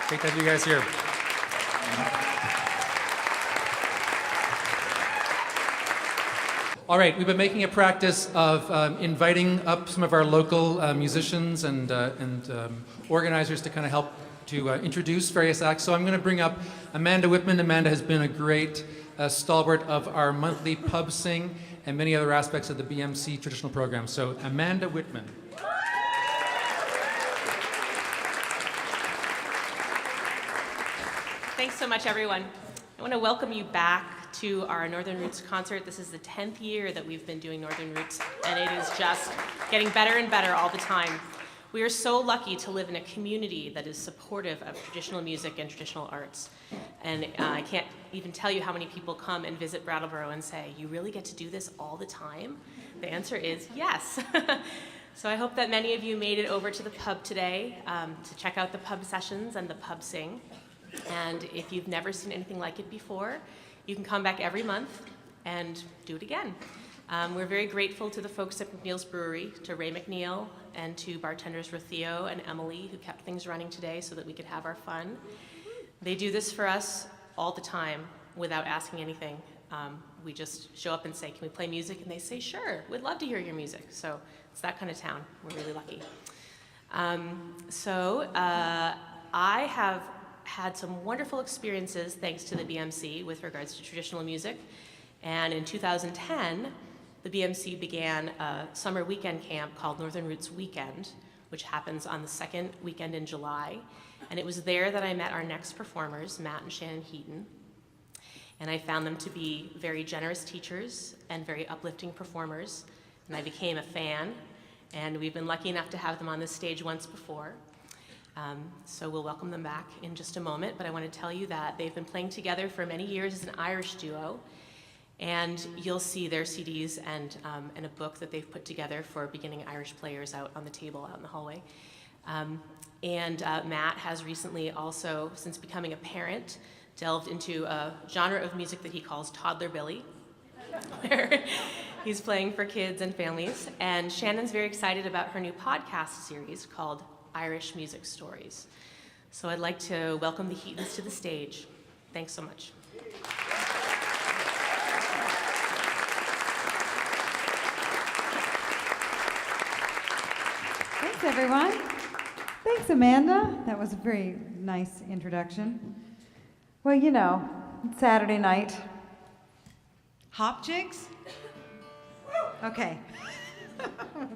[SPEAKER 1] Great to have you guys here. All right, we've been making a practice of inviting up some of our local musicians and organizers to kind of help to introduce various acts. So I'm going to bring up Amanda Whitman. Amanda has been a great stalwart of our monthly pub sing and many other aspects of the BMC traditional program. So Amanda Whitman.
[SPEAKER 14] Thanks so much, everyone. I want to welcome you back to our Northern Roots concert. This is the 10th year that we've been doing Northern Roots, and it is just getting better and better all the time. We are so lucky to live in a community that is supportive of traditional music and traditional arts. And I can't even tell you how many people come and visit Brattleboro and say, "You really get to do this all the time?" The answer is yes. So I hope that many of you made it over to the pub today to check out the pub sessions and the pub sing. And if you've never seen anything like it before, you can come back every month and do it again. We're very grateful to the folks at McNeil's Brewery, to Ray McNeil, and to bartenders Theo and Emily, who kept things running today so that we could have our fun. They do this for us all the time without asking anything. We just show up and say, "Can we play music?" And they say, "Sure, we'd love to hear your music." So it's that kind of town. We're really lucky. I have had some wonderful experiences thanks to the BMC with regards to traditional music. And in 2010, the BMC began a summer weekend camp called Northern Roots Weekend, which happens on the second weekend in July. And it was there that I met our next performers, Matt and Shannon Heaton. And I found them to be very generous teachers and very uplifting performers. And I became a fan. And we've been lucky enough to have them on this stage once before. So we'll welcome them back in just a moment. But I want to tell you that they've been playing together for many years as an Irish duo. And you'll see their CDs and a book that they've put together for beginning Irish players out on the table out in the hallway. Matt has recently also, since becoming a parent, delved into a genre of music that he calls Toddler Billy, where he's playing for kids and families. And Shannon's very excited about her new podcast series called Irish Music Stories. So I'd like to welcome the Heatons to the stage. Thanks so much.
[SPEAKER 15] Thanks, everyone. Thanks, Amanda. That was a very nice introduction. Well, you know, it's Saturday night. Hop jigs? Okay.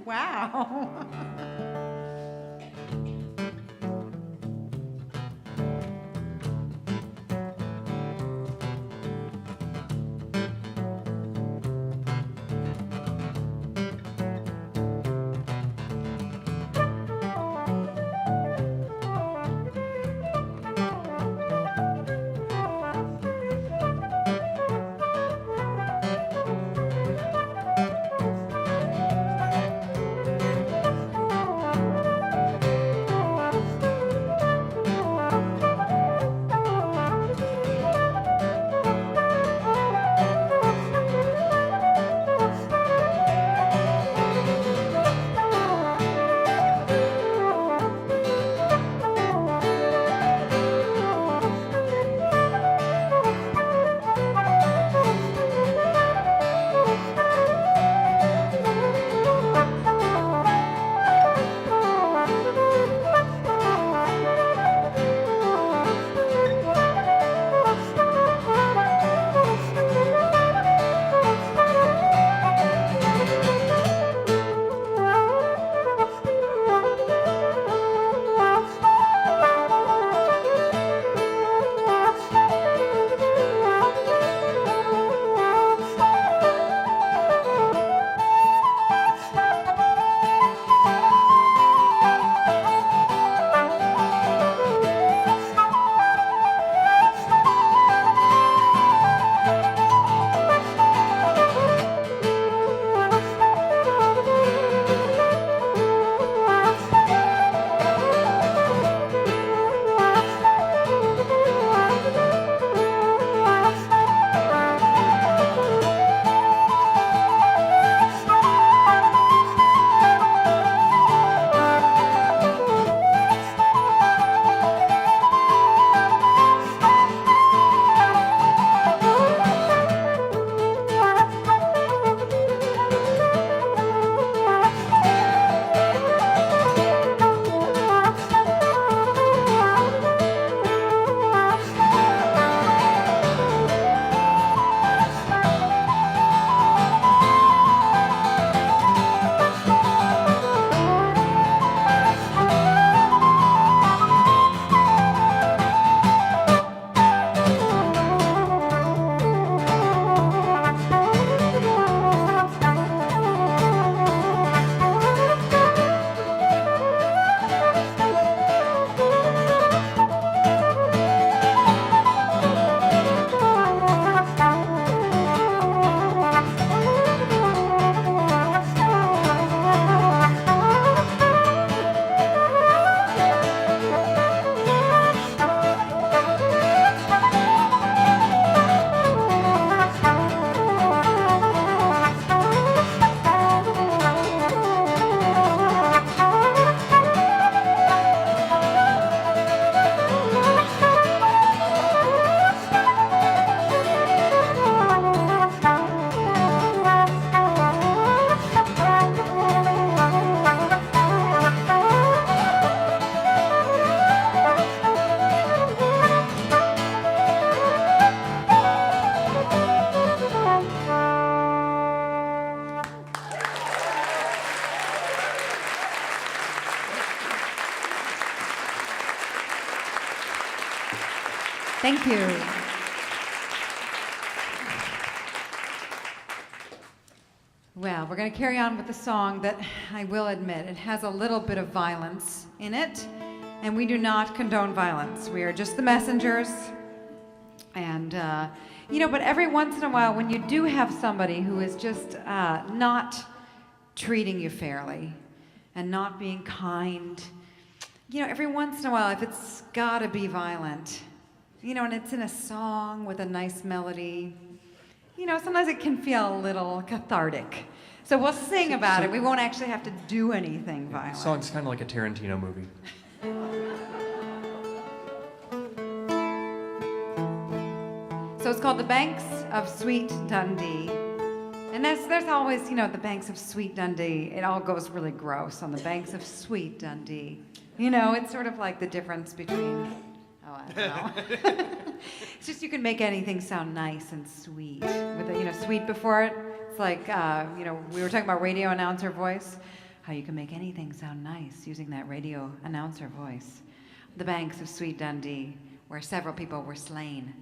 [SPEAKER 15] Wow. Thank you. Well, we're going to carry on with the song that I will admit, it has a little bit of violence in it, and we do not condone violence. We are just the messengers. And, but every once in a while, when you do have somebody who is just not treating you fairly and not being kind, every once in a while, if it's got to be violent, and it's in a song with a nice melody, sometimes it can feel a little cathartic. So we'll sing about it. We won't actually have to do anything violent.
[SPEAKER 16] The song's kind of like a Tarantino movie.
[SPEAKER 15] So it's called The Banks of Sweet Dundee. And there's always, the banks of Sweet Dundee. It all goes really gross on the banks of Sweet Dundee. It's sort of like the difference between, I don't know. It's just you can make anything sound nice and sweet. With the, sweet before it, it's like, we were talking about radio announcer voice, how you can make anything sound nice using that radio announcer voice. The banks of Sweet Dundee, where several people were slain.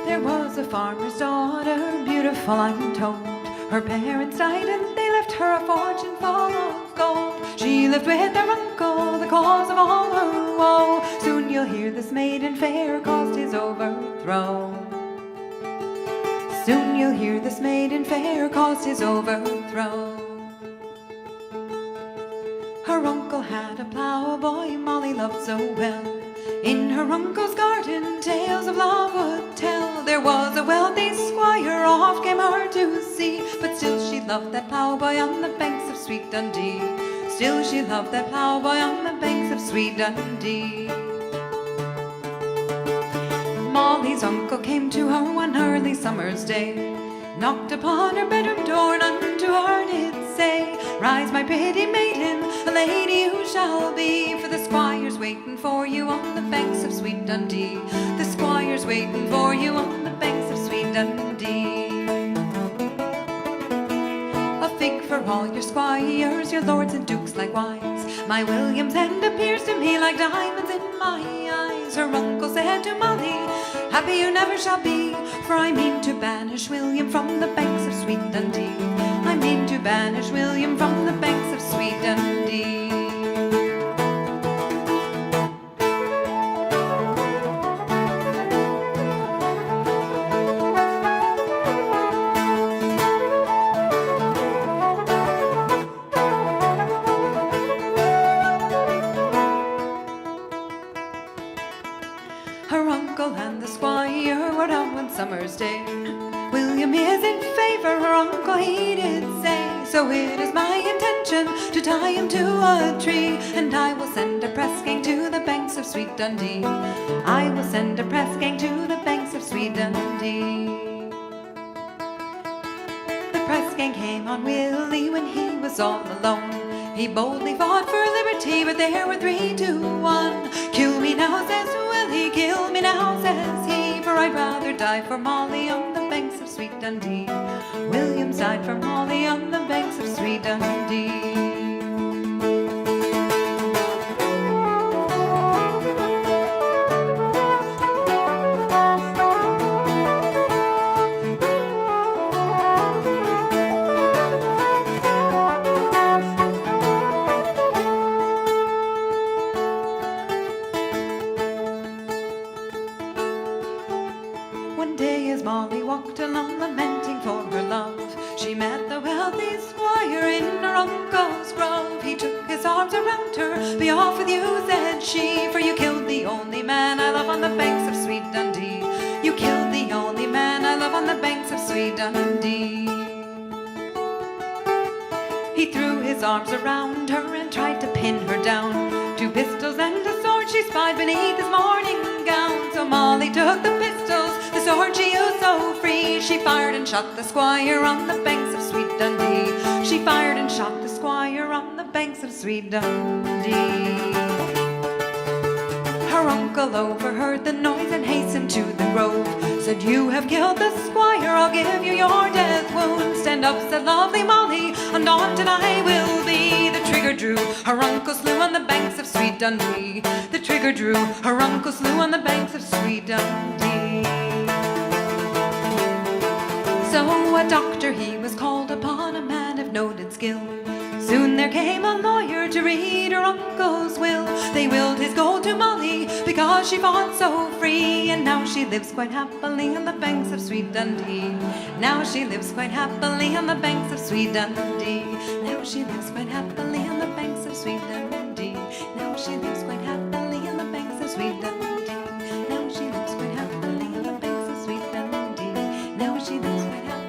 [SPEAKER 15] There was a farmer's daughter, beautiful untold. Her parents died and they left her a fortune full of gold. She lived with her uncle, the cause of all her woe. Soon you'll hear this maiden fair caused his overthrow. Soon you'll hear this maiden fair caused his overthrow. Her uncle had a ploughboy Molly loved so well. In her uncle's garden tales of love would tell. There was a wealthy squire, oft came her to see, but still she loved that ploughboy on the banks of Sweet Dundee. Still she loved that ploughboy on the banks of Sweet Dundee. Molly's uncle came to her one early summer's day, knocked upon her bedroom door and unto her did say, "Rise, my pretty maiden, a lady you shall be, for the squire's waiting for you on the banks of Sweet Dundee. The squire's waiting for you on the banks of Sweet Dundee. A fig for all your squires, your lords and dukes likewise. My William's hand appears to me like diamonds in my eyes." Her uncle said to Molly, "Happy you never shall be, for I mean to banish William from the banks of Sweet Dundee. I mean to banish William from the banks of Sweet Dundee." Her uncle and the squire were out one summer's day. "William is in favor," her uncle he did say, "so it is my intention to tie him to a tree, and I will send a press gang to the banks of Sweet Dundee. I will send a press gang to the banks of Sweet Dundee." The press gang came on Willie when he was all alone. He boldly fought for liberty, but there were 3 to 1. "Kill me now," says Willie, "kill me now," says he, "for I'd rather die for Molly on the banks of Sweet Dundee." William's died for Molly on the banks of Sweet Dundee. One day as Molly walked along lamenting for her love, she met the wealthy squire in her uncle's grove. He took his arms around her, "Be off with you," said she, "for you killed the only man I love on the banks of Sweet Dundee. You killed the only man I love on the banks of Sweet Dundee." He threw his arms around her and tried to pin her down. 2 pistols and a sword she spied beneath his morning gown. So Molly took the pistols, the sword she used so free. She fired and shot the squire on the banks of Sweet Dundee. She fired and shot the squire on the banks of Sweet Dundee. Her her uncle overheard the noise and hastened to the grove. Said, "You have killed the squire, I'll give you your death wound." "Stand up," said lovely Molly, "undaunted I will be." The trigger drew, her uncle slew on the banks of sweet Dundee. The trigger drew, her uncle slew on the banks of sweet Dundee. So a doctor he was called upon, a man of noted skill. Soon there came a lawyer to read her uncle's will. They willed his gold to Molly because she fought so free. And now she lives quite happily on the banks of sweet Dundee. Now she lives quite happily on the banks of sweet Dundee. Now she lives quite happily on the banks of sweet Dundee. Now she lives quite happily on the banks of sweet Dundee. Now she lives quite happily on the banks of sweet Dundee. Now she lives quite happily.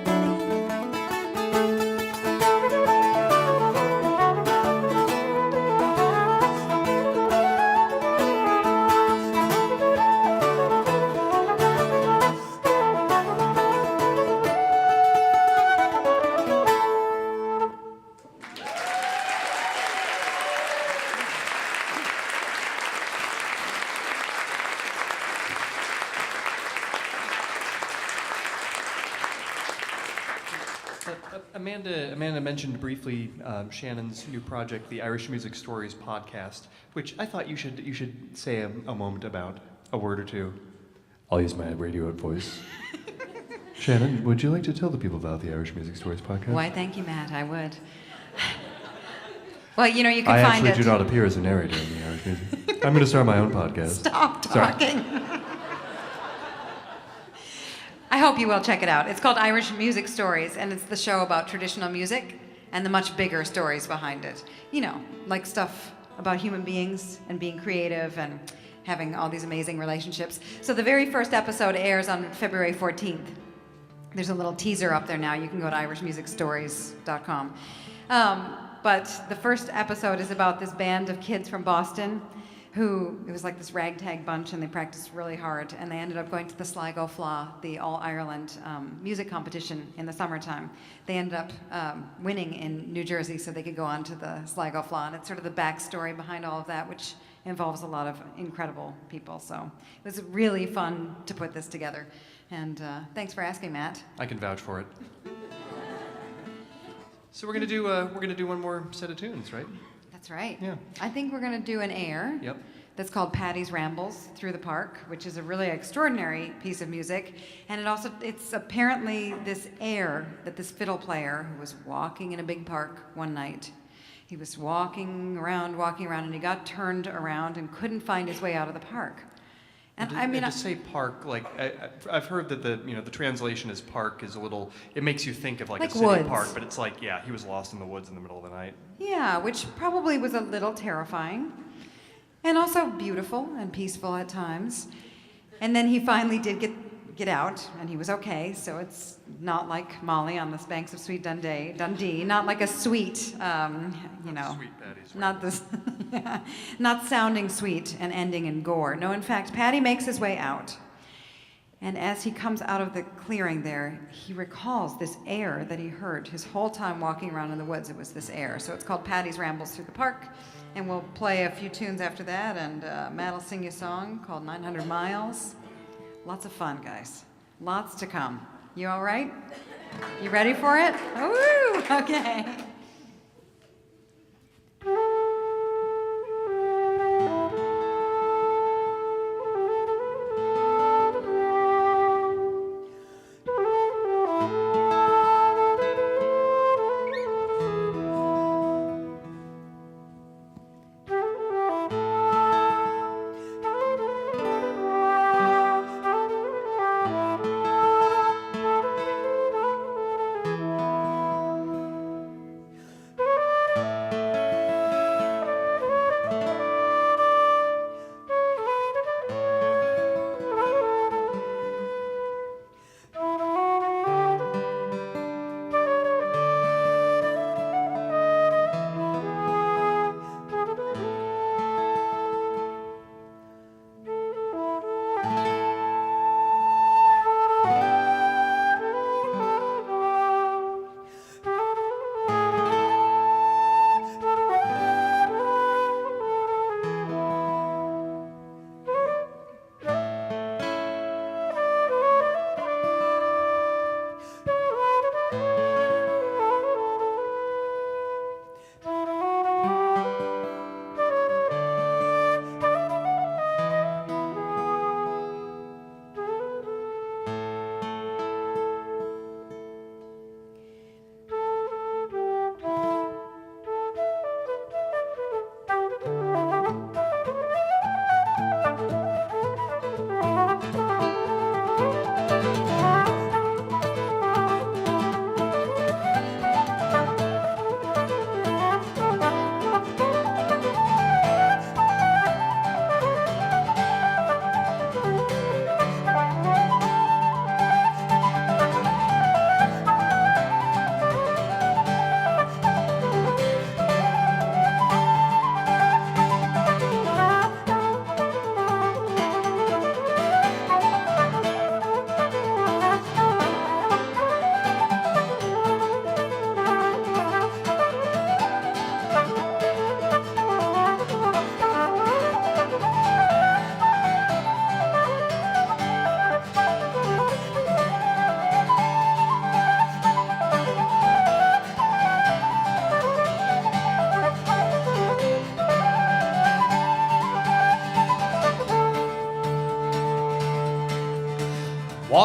[SPEAKER 16] Amanda mentioned briefly Shannon's new project, the Irish Music Stories podcast, which I thought you should say a moment about, a word or two. I'll use my radio voice. Shannon, would you like to tell the people about the Irish Music Stories podcast?
[SPEAKER 15] Why, thank you, Matt. I would. Well, you know, you can find it.
[SPEAKER 16] I actually do not appear as a narrator in the Irish music. I'm going to start my own podcast.
[SPEAKER 15] Stop talking. I hope you will check it out. It's called Irish Music Stories, and it's the show about traditional music and the much bigger stories behind it. You know, like stuff about human beings and being creative and having all these amazing relationships. So the very first episode airs on February 14th. There's a little teaser up there now. You can go to irishmusicstories.com. But the first episode is about this band of kids from Boston who, it was like this ragtag bunch, and they practiced really hard, and they ended up going to the Sligo Fleadh, the All-Ireland music competition in the summertime. They ended up winning in New Jersey so they could go on to the Sligo Fleadh, and it's sort of the backstory behind all of that, which involves a lot of incredible people. So it was really fun to put this together. And thanks for asking, Matt.
[SPEAKER 16] I can vouch for it. So we're gonna do one more set of tunes, right?
[SPEAKER 15] That's right.
[SPEAKER 16] Yeah.
[SPEAKER 15] I think we're going to do an air.
[SPEAKER 16] Yep.
[SPEAKER 15] That's called Paddy's Rambles Through the Park, which is a really extraordinary piece of music. And it's apparently this air that this fiddle player who was walking in a big park one night. He was walking around, and he got turned around and couldn't find his way out of the park. And
[SPEAKER 16] to say park, like I've heard that the translation is park is a little. It makes you think of like a city
[SPEAKER 15] woods.
[SPEAKER 16] park, but it's like he was lost in the woods in the middle of the night.
[SPEAKER 15] Yeah, which probably was a little terrifying, and also beautiful and peaceful at times. And then he finally did get out, and he was okay. So it's not like Molly on the banks of sweet Dundee, not like a sweet,
[SPEAKER 16] Sweet Paddy's
[SPEAKER 15] not this, not sounding sweet and ending in gore. No, in fact, Paddy makes his way out. And as he comes out of the clearing there, he recalls this air that he heard his whole time walking around in the woods. It was this air. So it's called Paddy's Rambles Through the Park. And we'll play a few tunes after that, and Matt will sing you a song called 900 Miles. Lots of fun, guys. Lots to come. You all right? You ready for it? Woo! Okay.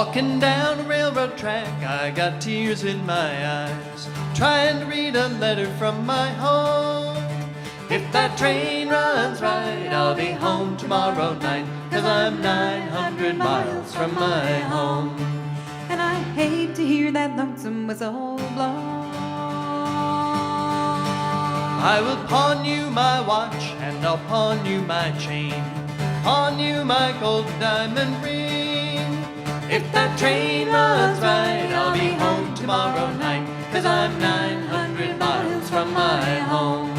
[SPEAKER 9] Walking down a railroad track, I got tears in my eyes, trying to read a letter from my home. If that train runs right, I'll be home tomorrow night, 'cause I'm 900 miles from my home.
[SPEAKER 15] And I hate to hear that lonesome whistle blow.
[SPEAKER 9] I will pawn you my watch, and I'll pawn you my chain, pawn you my gold diamond ring. If that train runs right, I'll be home tomorrow night, 'cause I'm 900 miles from my home.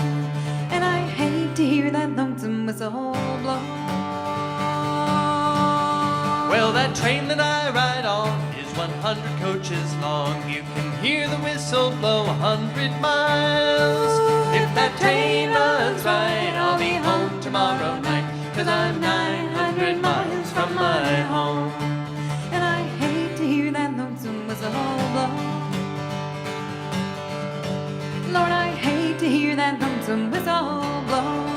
[SPEAKER 15] And I hate to hear that lonesome whistle blow.
[SPEAKER 9] Well, that train that I ride on is 100 coaches long. You can hear the whistle blow 100 miles. If that train runs right, I'll be home tomorrow night, 'cause I'm 900 miles from my home.
[SPEAKER 15] And I hate to hear that lonesome whistle blow. Lord, I hate to hear that lonesome whistle blow.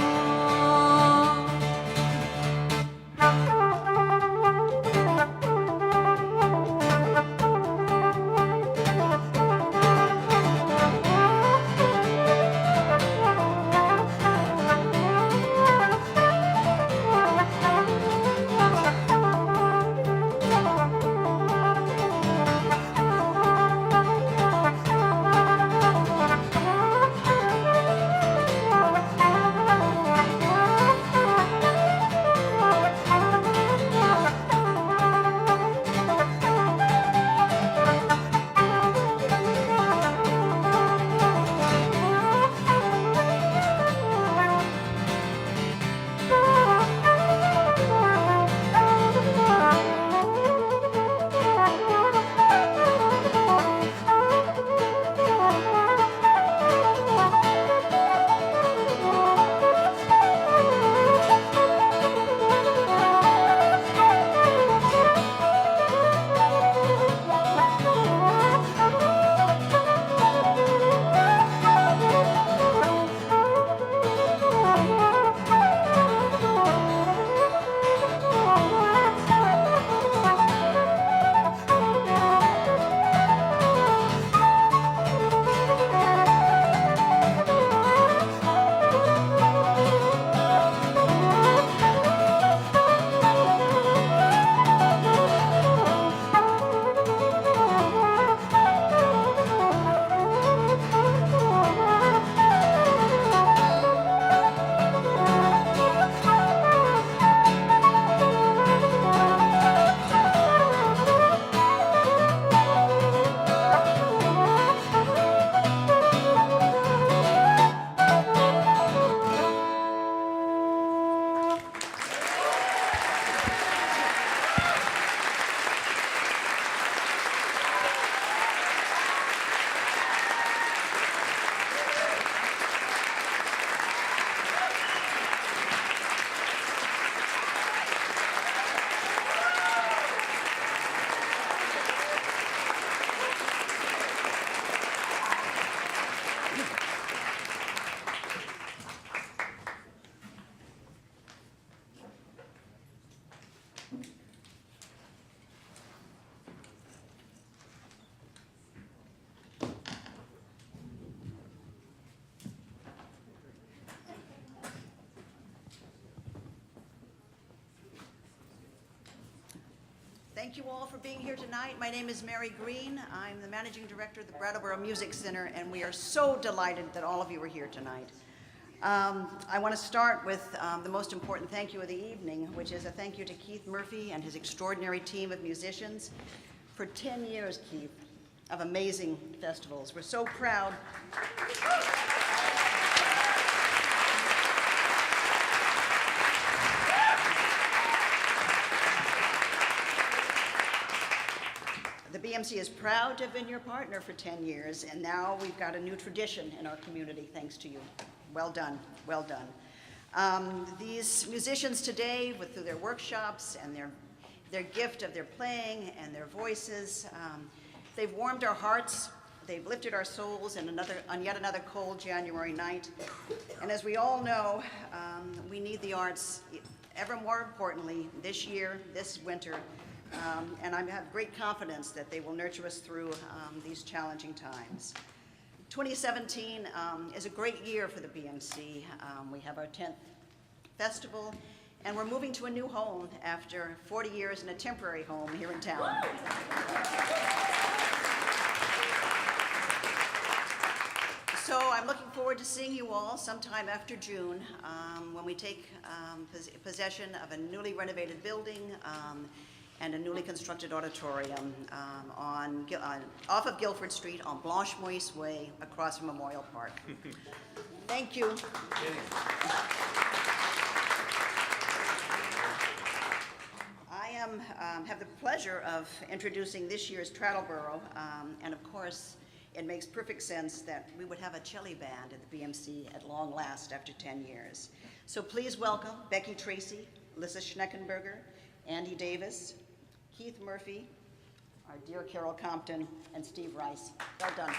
[SPEAKER 17] Thank you all for being here tonight. My name is Mary Green. I'm the managing director of the Brattleboro Music Center, and we are so delighted that all of you are here tonight. I want to start with the most important thank you of the evening, which is a thank you to Keith Murphy and his extraordinary team of musicians. For 10 years, Keith, of amazing festivals. We're so proud. The BMC is proud to have been your partner for 10 years, and now we've got a new tradition in our community, thanks to you. Well done, well done. These musicians today, through their workshops and their gift of their playing and their voices, they've warmed our hearts, they've lifted our souls on yet another cold January night. And as we all know, we need the arts ever more importantly this year, this winter, and I have great confidence that they will nurture us through these challenging times. 2017 is a great year for the BMC. We have our 10th festival, and we're moving to a new home after 40 years in a temporary home here in town. So I'm looking forward to seeing you all sometime after June when we take possession of a newly renovated building and a newly constructed auditorium off of Guilford Street on Blanche Moise Way across from Memorial Park. Thank you. I have the pleasure of introducing this year's Brattleboro, and of course, it makes perfect sense that we would have a cello band at the BMC at long last after 10 years. So please welcome Becky Tracy, Alyssa Schneckenberger, Andy Davis, Keith Murphy, our dear Carol Compton, and Steve Rice. Well done.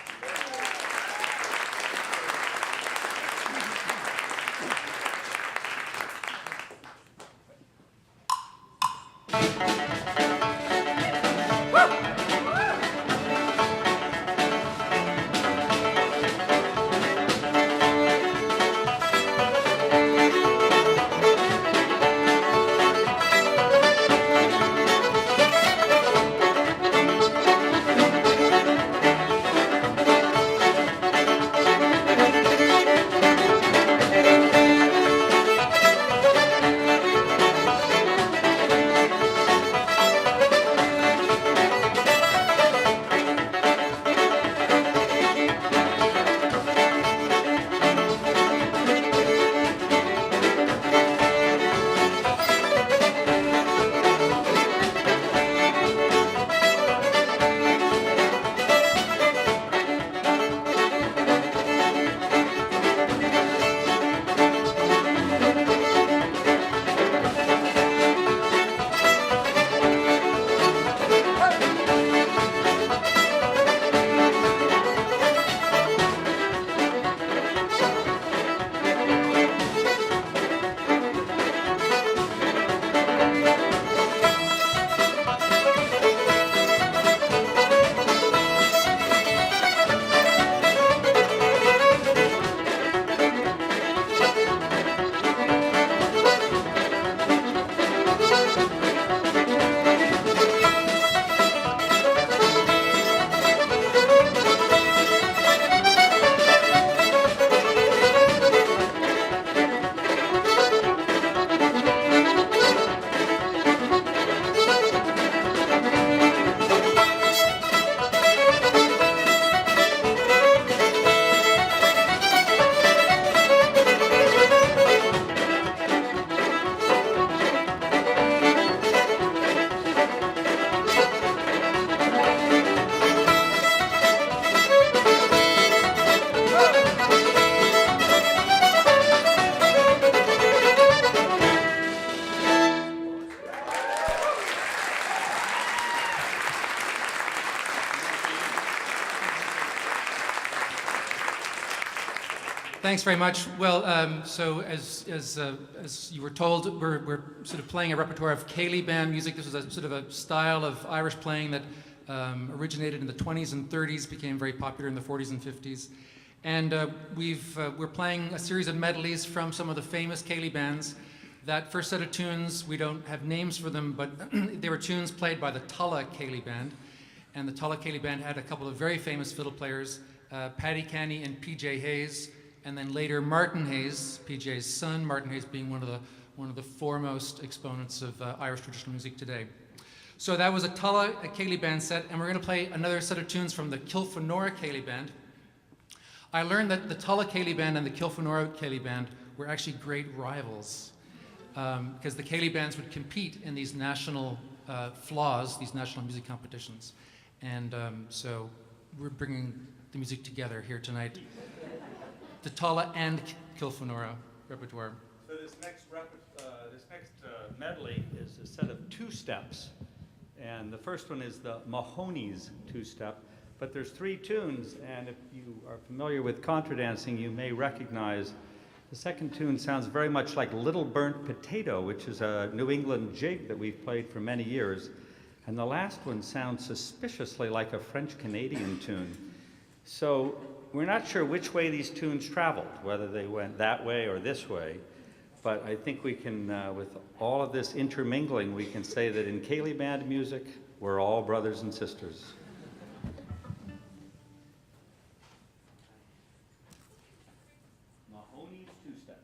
[SPEAKER 1] Thanks very much. Well, so as you were told, we're sort of playing a repertoire of Ceilidh band music. This was a sort of a style of Irish playing that originated in the 20s and 30s, became very popular in the 40s and 50s. And we're playing a series of medleys from some of the famous Ceilidh bands. That first set of tunes, we don't have names for them, but they were tunes played by the Tulla Ceilidh band. And the Tulla Ceilidh band had a couple of very famous fiddle players, Paddy Canny and P.J. Hayes, and then later Martin Hayes, PJ's son, Martin Hayes being one of the foremost exponents of Irish traditional music today. So that was a Tulla Ceilidh band set, and we're going to play another set of tunes from the Kilfenora Ceilidh band. I learned that the Tulla Ceilidh band and the Kilfenora Ceilidh band were actually great rivals, because the Ceilidh bands would compete in these national flaws, these national music competitions. And so we're bringing the music together here tonight. The Tulla and Kilfenora repertoire.
[SPEAKER 18] So this next medley is a set of two steps, and the first one is the Mahoney's two-step. But there's three tunes, and if you are familiar with contra dancing, you may recognize the second tune sounds very much like Little Burnt Potato, which is a New England jig that we've played for many years. And the last one sounds suspiciously like a French-Canadian tune. So we're not sure which way these tunes traveled, whether they went that way or this way. But I think we can, with all of this intermingling, we can say that in Ceilidh Band music, we're all brothers and sisters. Mahoney's two-steps.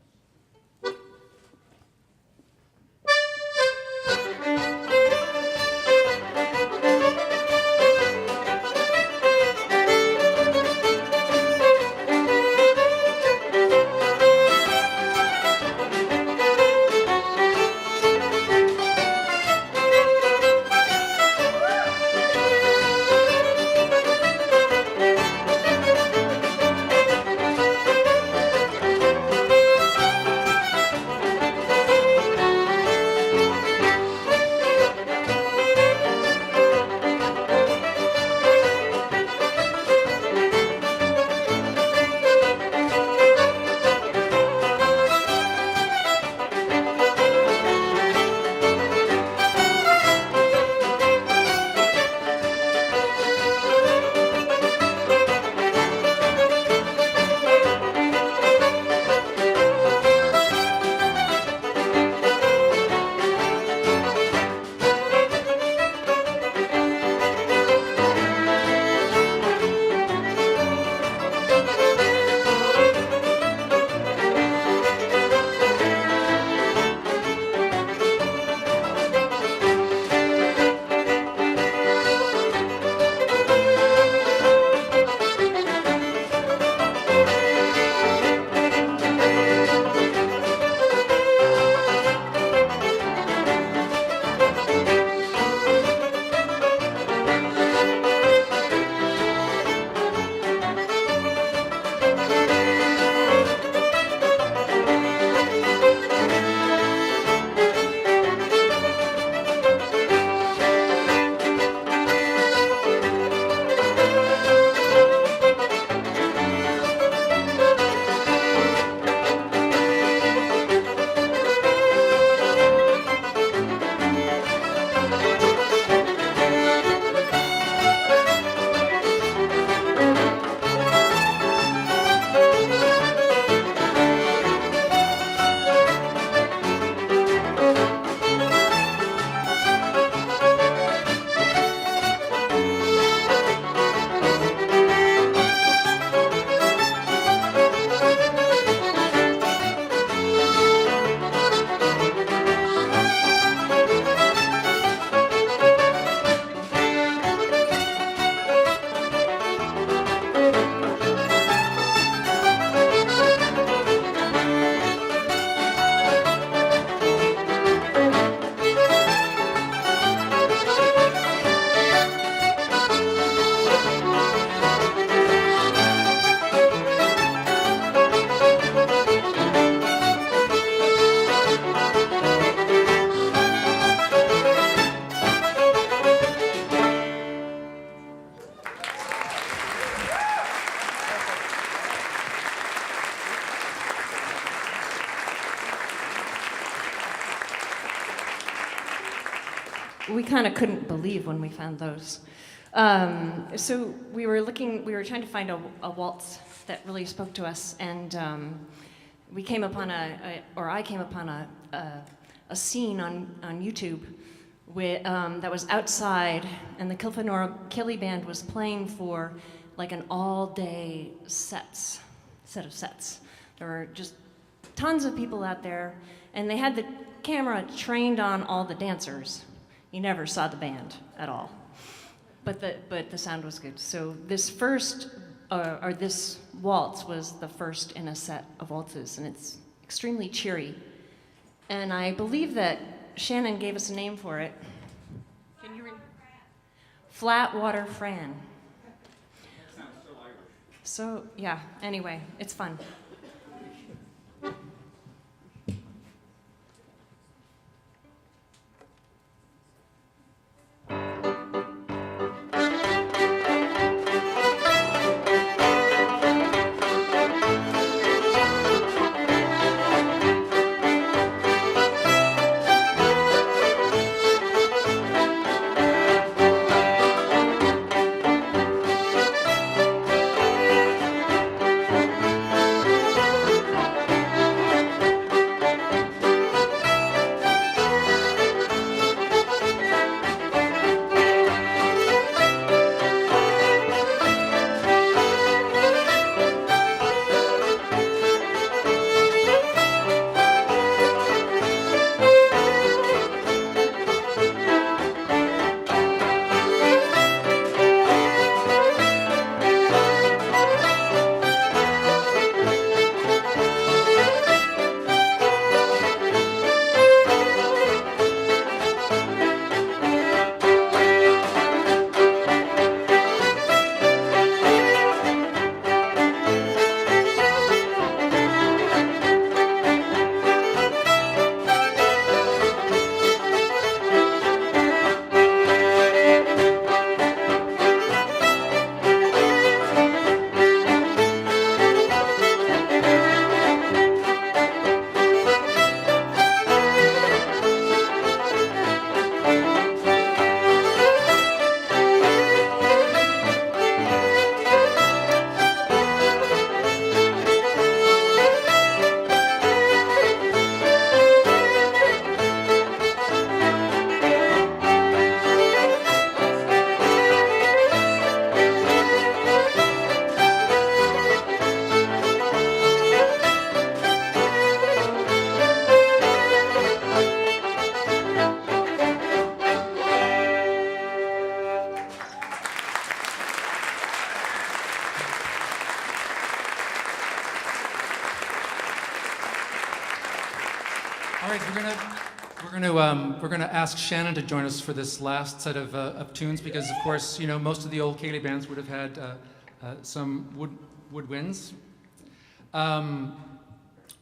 [SPEAKER 19] We kind of couldn't believe when we found those. So we were trying to find a waltz that really spoke to us, and we came upon I came upon a scene on YouTube that was outside, and the Ceilidh Band was playing for like an all-day set of sets. There were just tons of people out there, and they had the camera trained on all the dancers. You never saw the band at all, but the sound was good. So this this waltz was the first in a set of waltzes, and it's extremely cheery. And I believe that Shannon gave us a name for it. Can you read? Flatwater Fran.
[SPEAKER 18] That sounds so Irish.
[SPEAKER 19] So yeah. Anyway, it's fun.
[SPEAKER 1] right, we're gonna ask Shannon to join us for this last set of tunes because, of course, you know, most of the old Ceilidh bands would have had some woodwinds.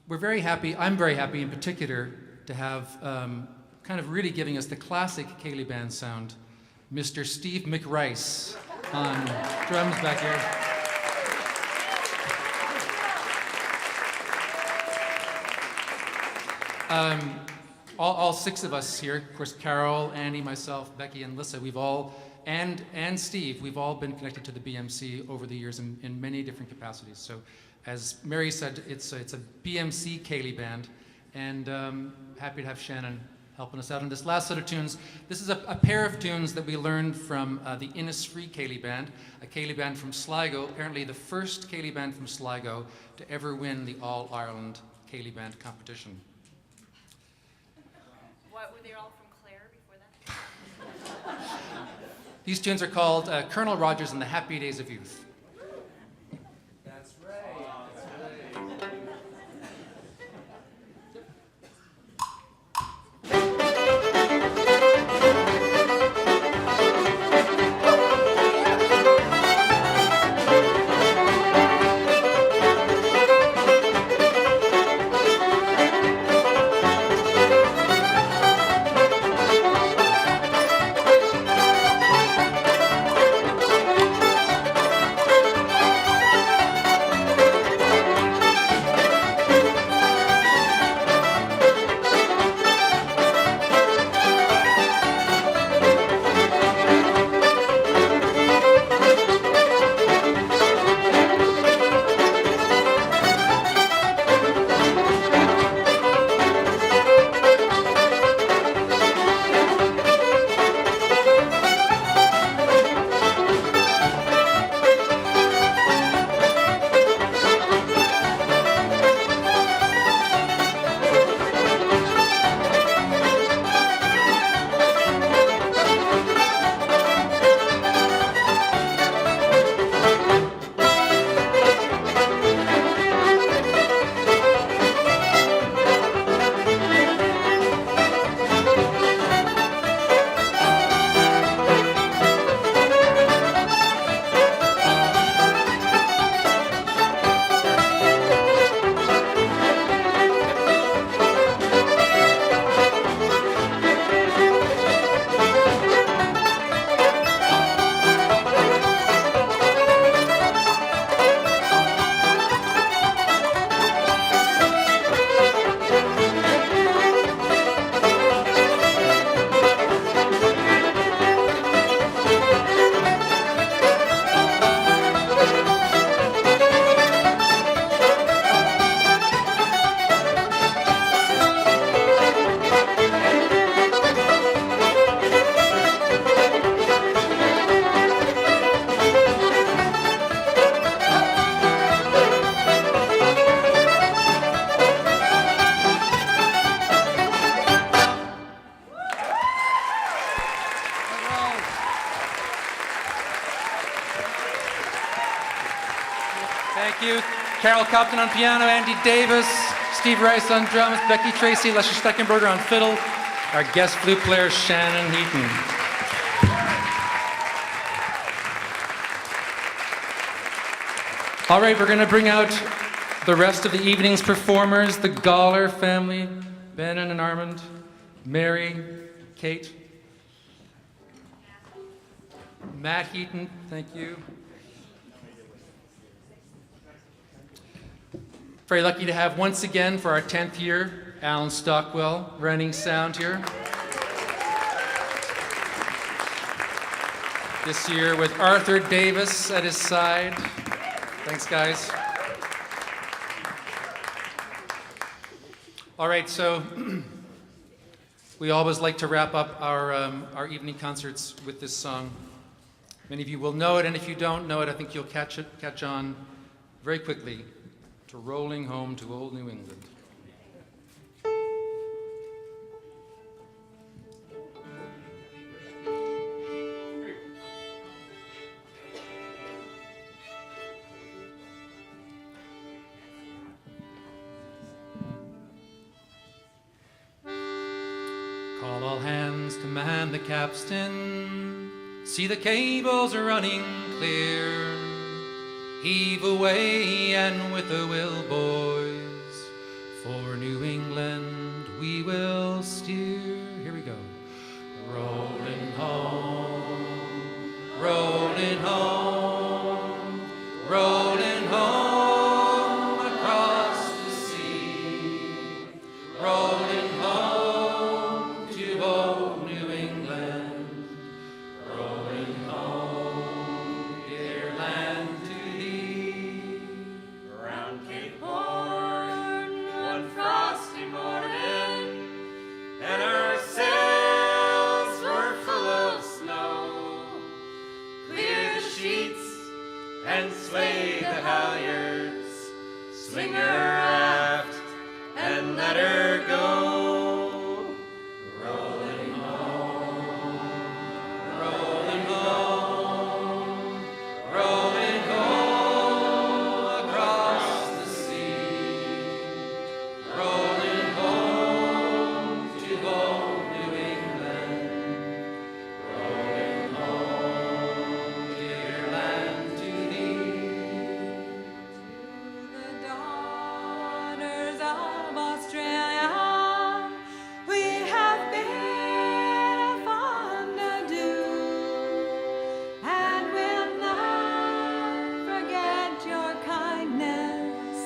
[SPEAKER 1] We're very happy. I'm very happy, in particular, to have kind of really giving us the classic Ceilidh band sound, Mr. Steve McRice on drums back here. All six of us here, of course, Carol, Andy, myself, Becky, and Lissa, we've all, and Steve, we've all been connected to the BMC over the years in many different capacities. So, as Mary said, it's a BMC Ceilidh band, and happy to have Shannon helping us out on this last set of tunes. This is a pair of tunes that we learned from the Innisfree Ceilidh band, a Ceilidh band from Sligo, apparently the first Ceilidh band from Sligo to ever win the All-Ireland Ceilidh band competition.
[SPEAKER 14] What, were they all from Clare before that?
[SPEAKER 1] These tunes are called Colonel Rogers and the Happy Days of Youth.
[SPEAKER 6] That's right.
[SPEAKER 1] Thank you. Carol Copton on piano, Andy Davis, Steve Rice on drums, Becky Tracy, Leslie Steckenberger on fiddle, our guest flute player, Shannon Heaton. All right, we're going to bring out the rest of the evening's performers, the Galler family, Ben and Armand, Mary, Kate, Matt Heaton, thank you. Very lucky to have once again for our 10th year, Alan Stockwell running sound here. This year with Arthur Davis at his side. Thanks, guys. All right, so we always like to wrap up our evening concerts with this song. Many of you will know it, and if you don't know it, I think you'll catch on very quickly to Rolling Home to Old New England. hands to man the capstan. See the cables running clear. Heave away and with a will, boys, for New England we will steer. Here we go. Rolling home, rolling home, rolling home across the sea, rolling home to old New England, rolling home, dear land to thee.
[SPEAKER 6] Around Cape Horn, one frosty morning, and our sails were full of snow. Clear the sheets and sway the halyards, swing her aft and let her go. Rolling home,
[SPEAKER 1] Rolling home, rolling home across the sea, rolling home to old New England, rolling home, dear land to thee.
[SPEAKER 15] The daughters of Australia, we have been fond ado, and will not forget your kindness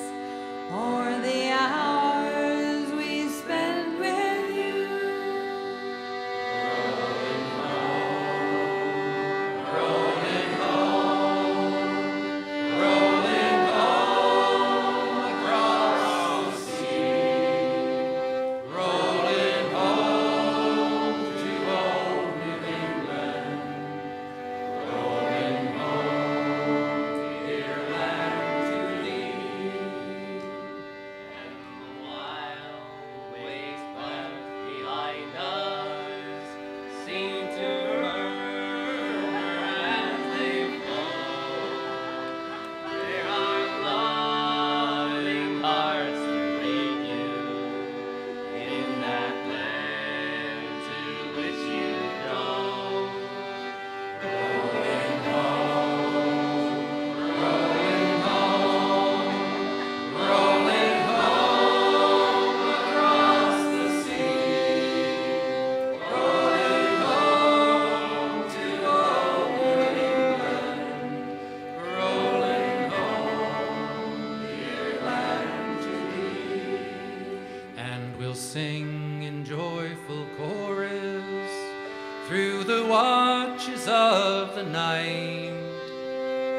[SPEAKER 15] or the hours we spent with you.
[SPEAKER 1] Rolling home, rolling home across the sea, rolling home to old New England, rolling home, dear land to thee.
[SPEAKER 6] and the wild waste left behind us seem to murmur as they flow. There are loving hearts to wait you in that land to which you go.
[SPEAKER 1] Rolling home, rolling home, rolling home across the sea, rolling home to old New England, rolling home, dear land to thee. And we'll sing in joyful chorus through the watches of the night.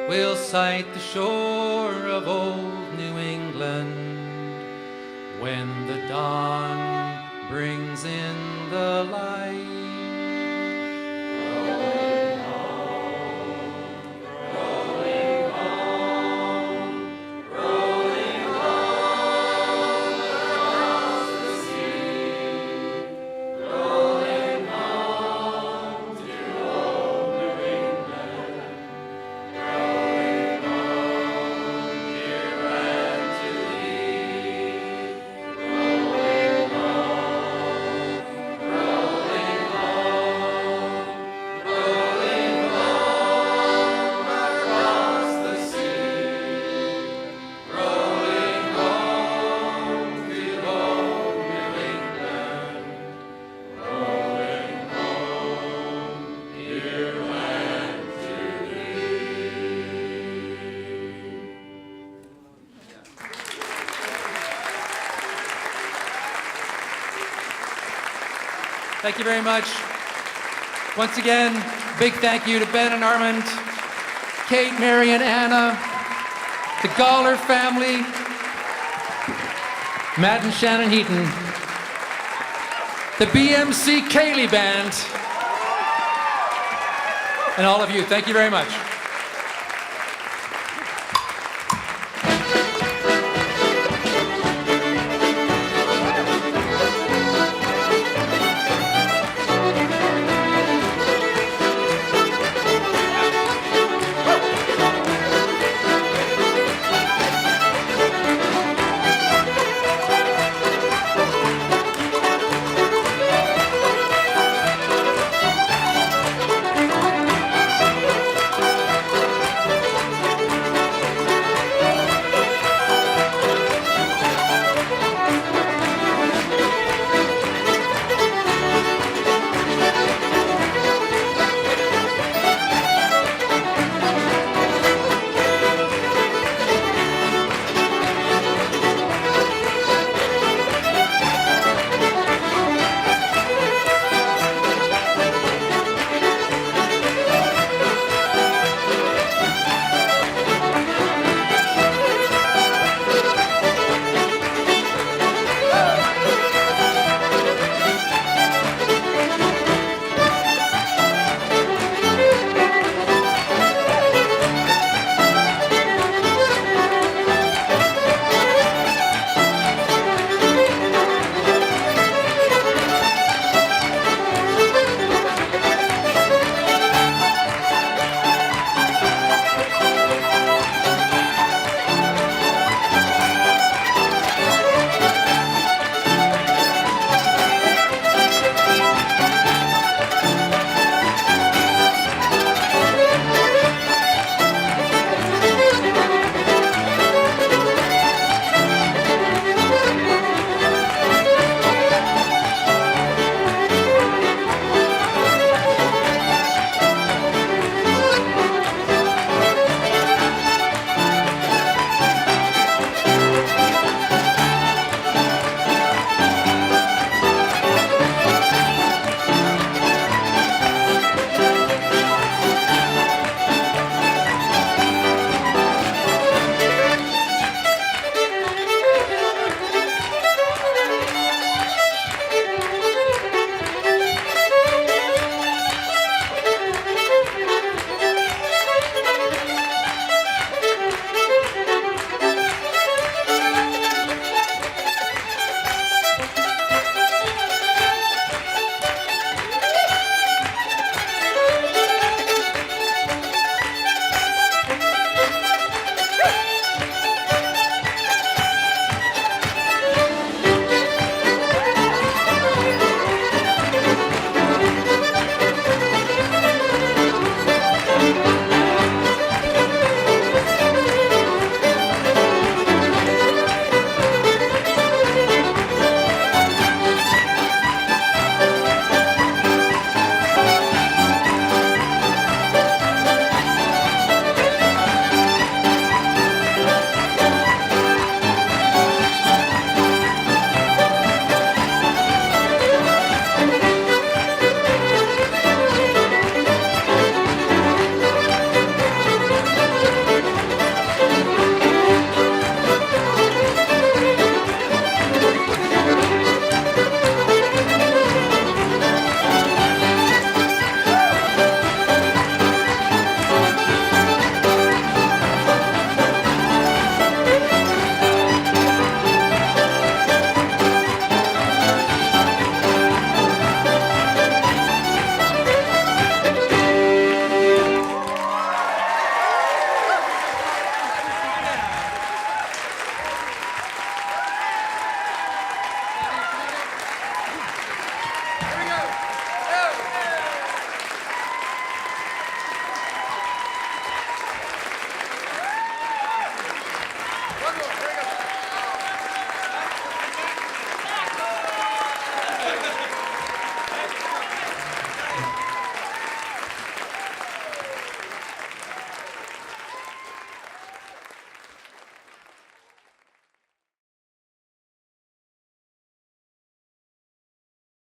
[SPEAKER 1] We'll sight the shore of old New England when the dawn brings in the light. Rolling home, rolling home, rolling home across the sea, rolling home to old New England, rolling home, dear land to thee, rolling home, rolling home, rolling home across the sea, rolling home to old New England, rolling home, dear land to thee. Thank you very much. Once again, big thank you to Ben and Armand, Kate, Mary, and Anna, the Gawler family, Matt and Shannon Heaton, the BMC Cayley Band, and all of you. Thank you very much.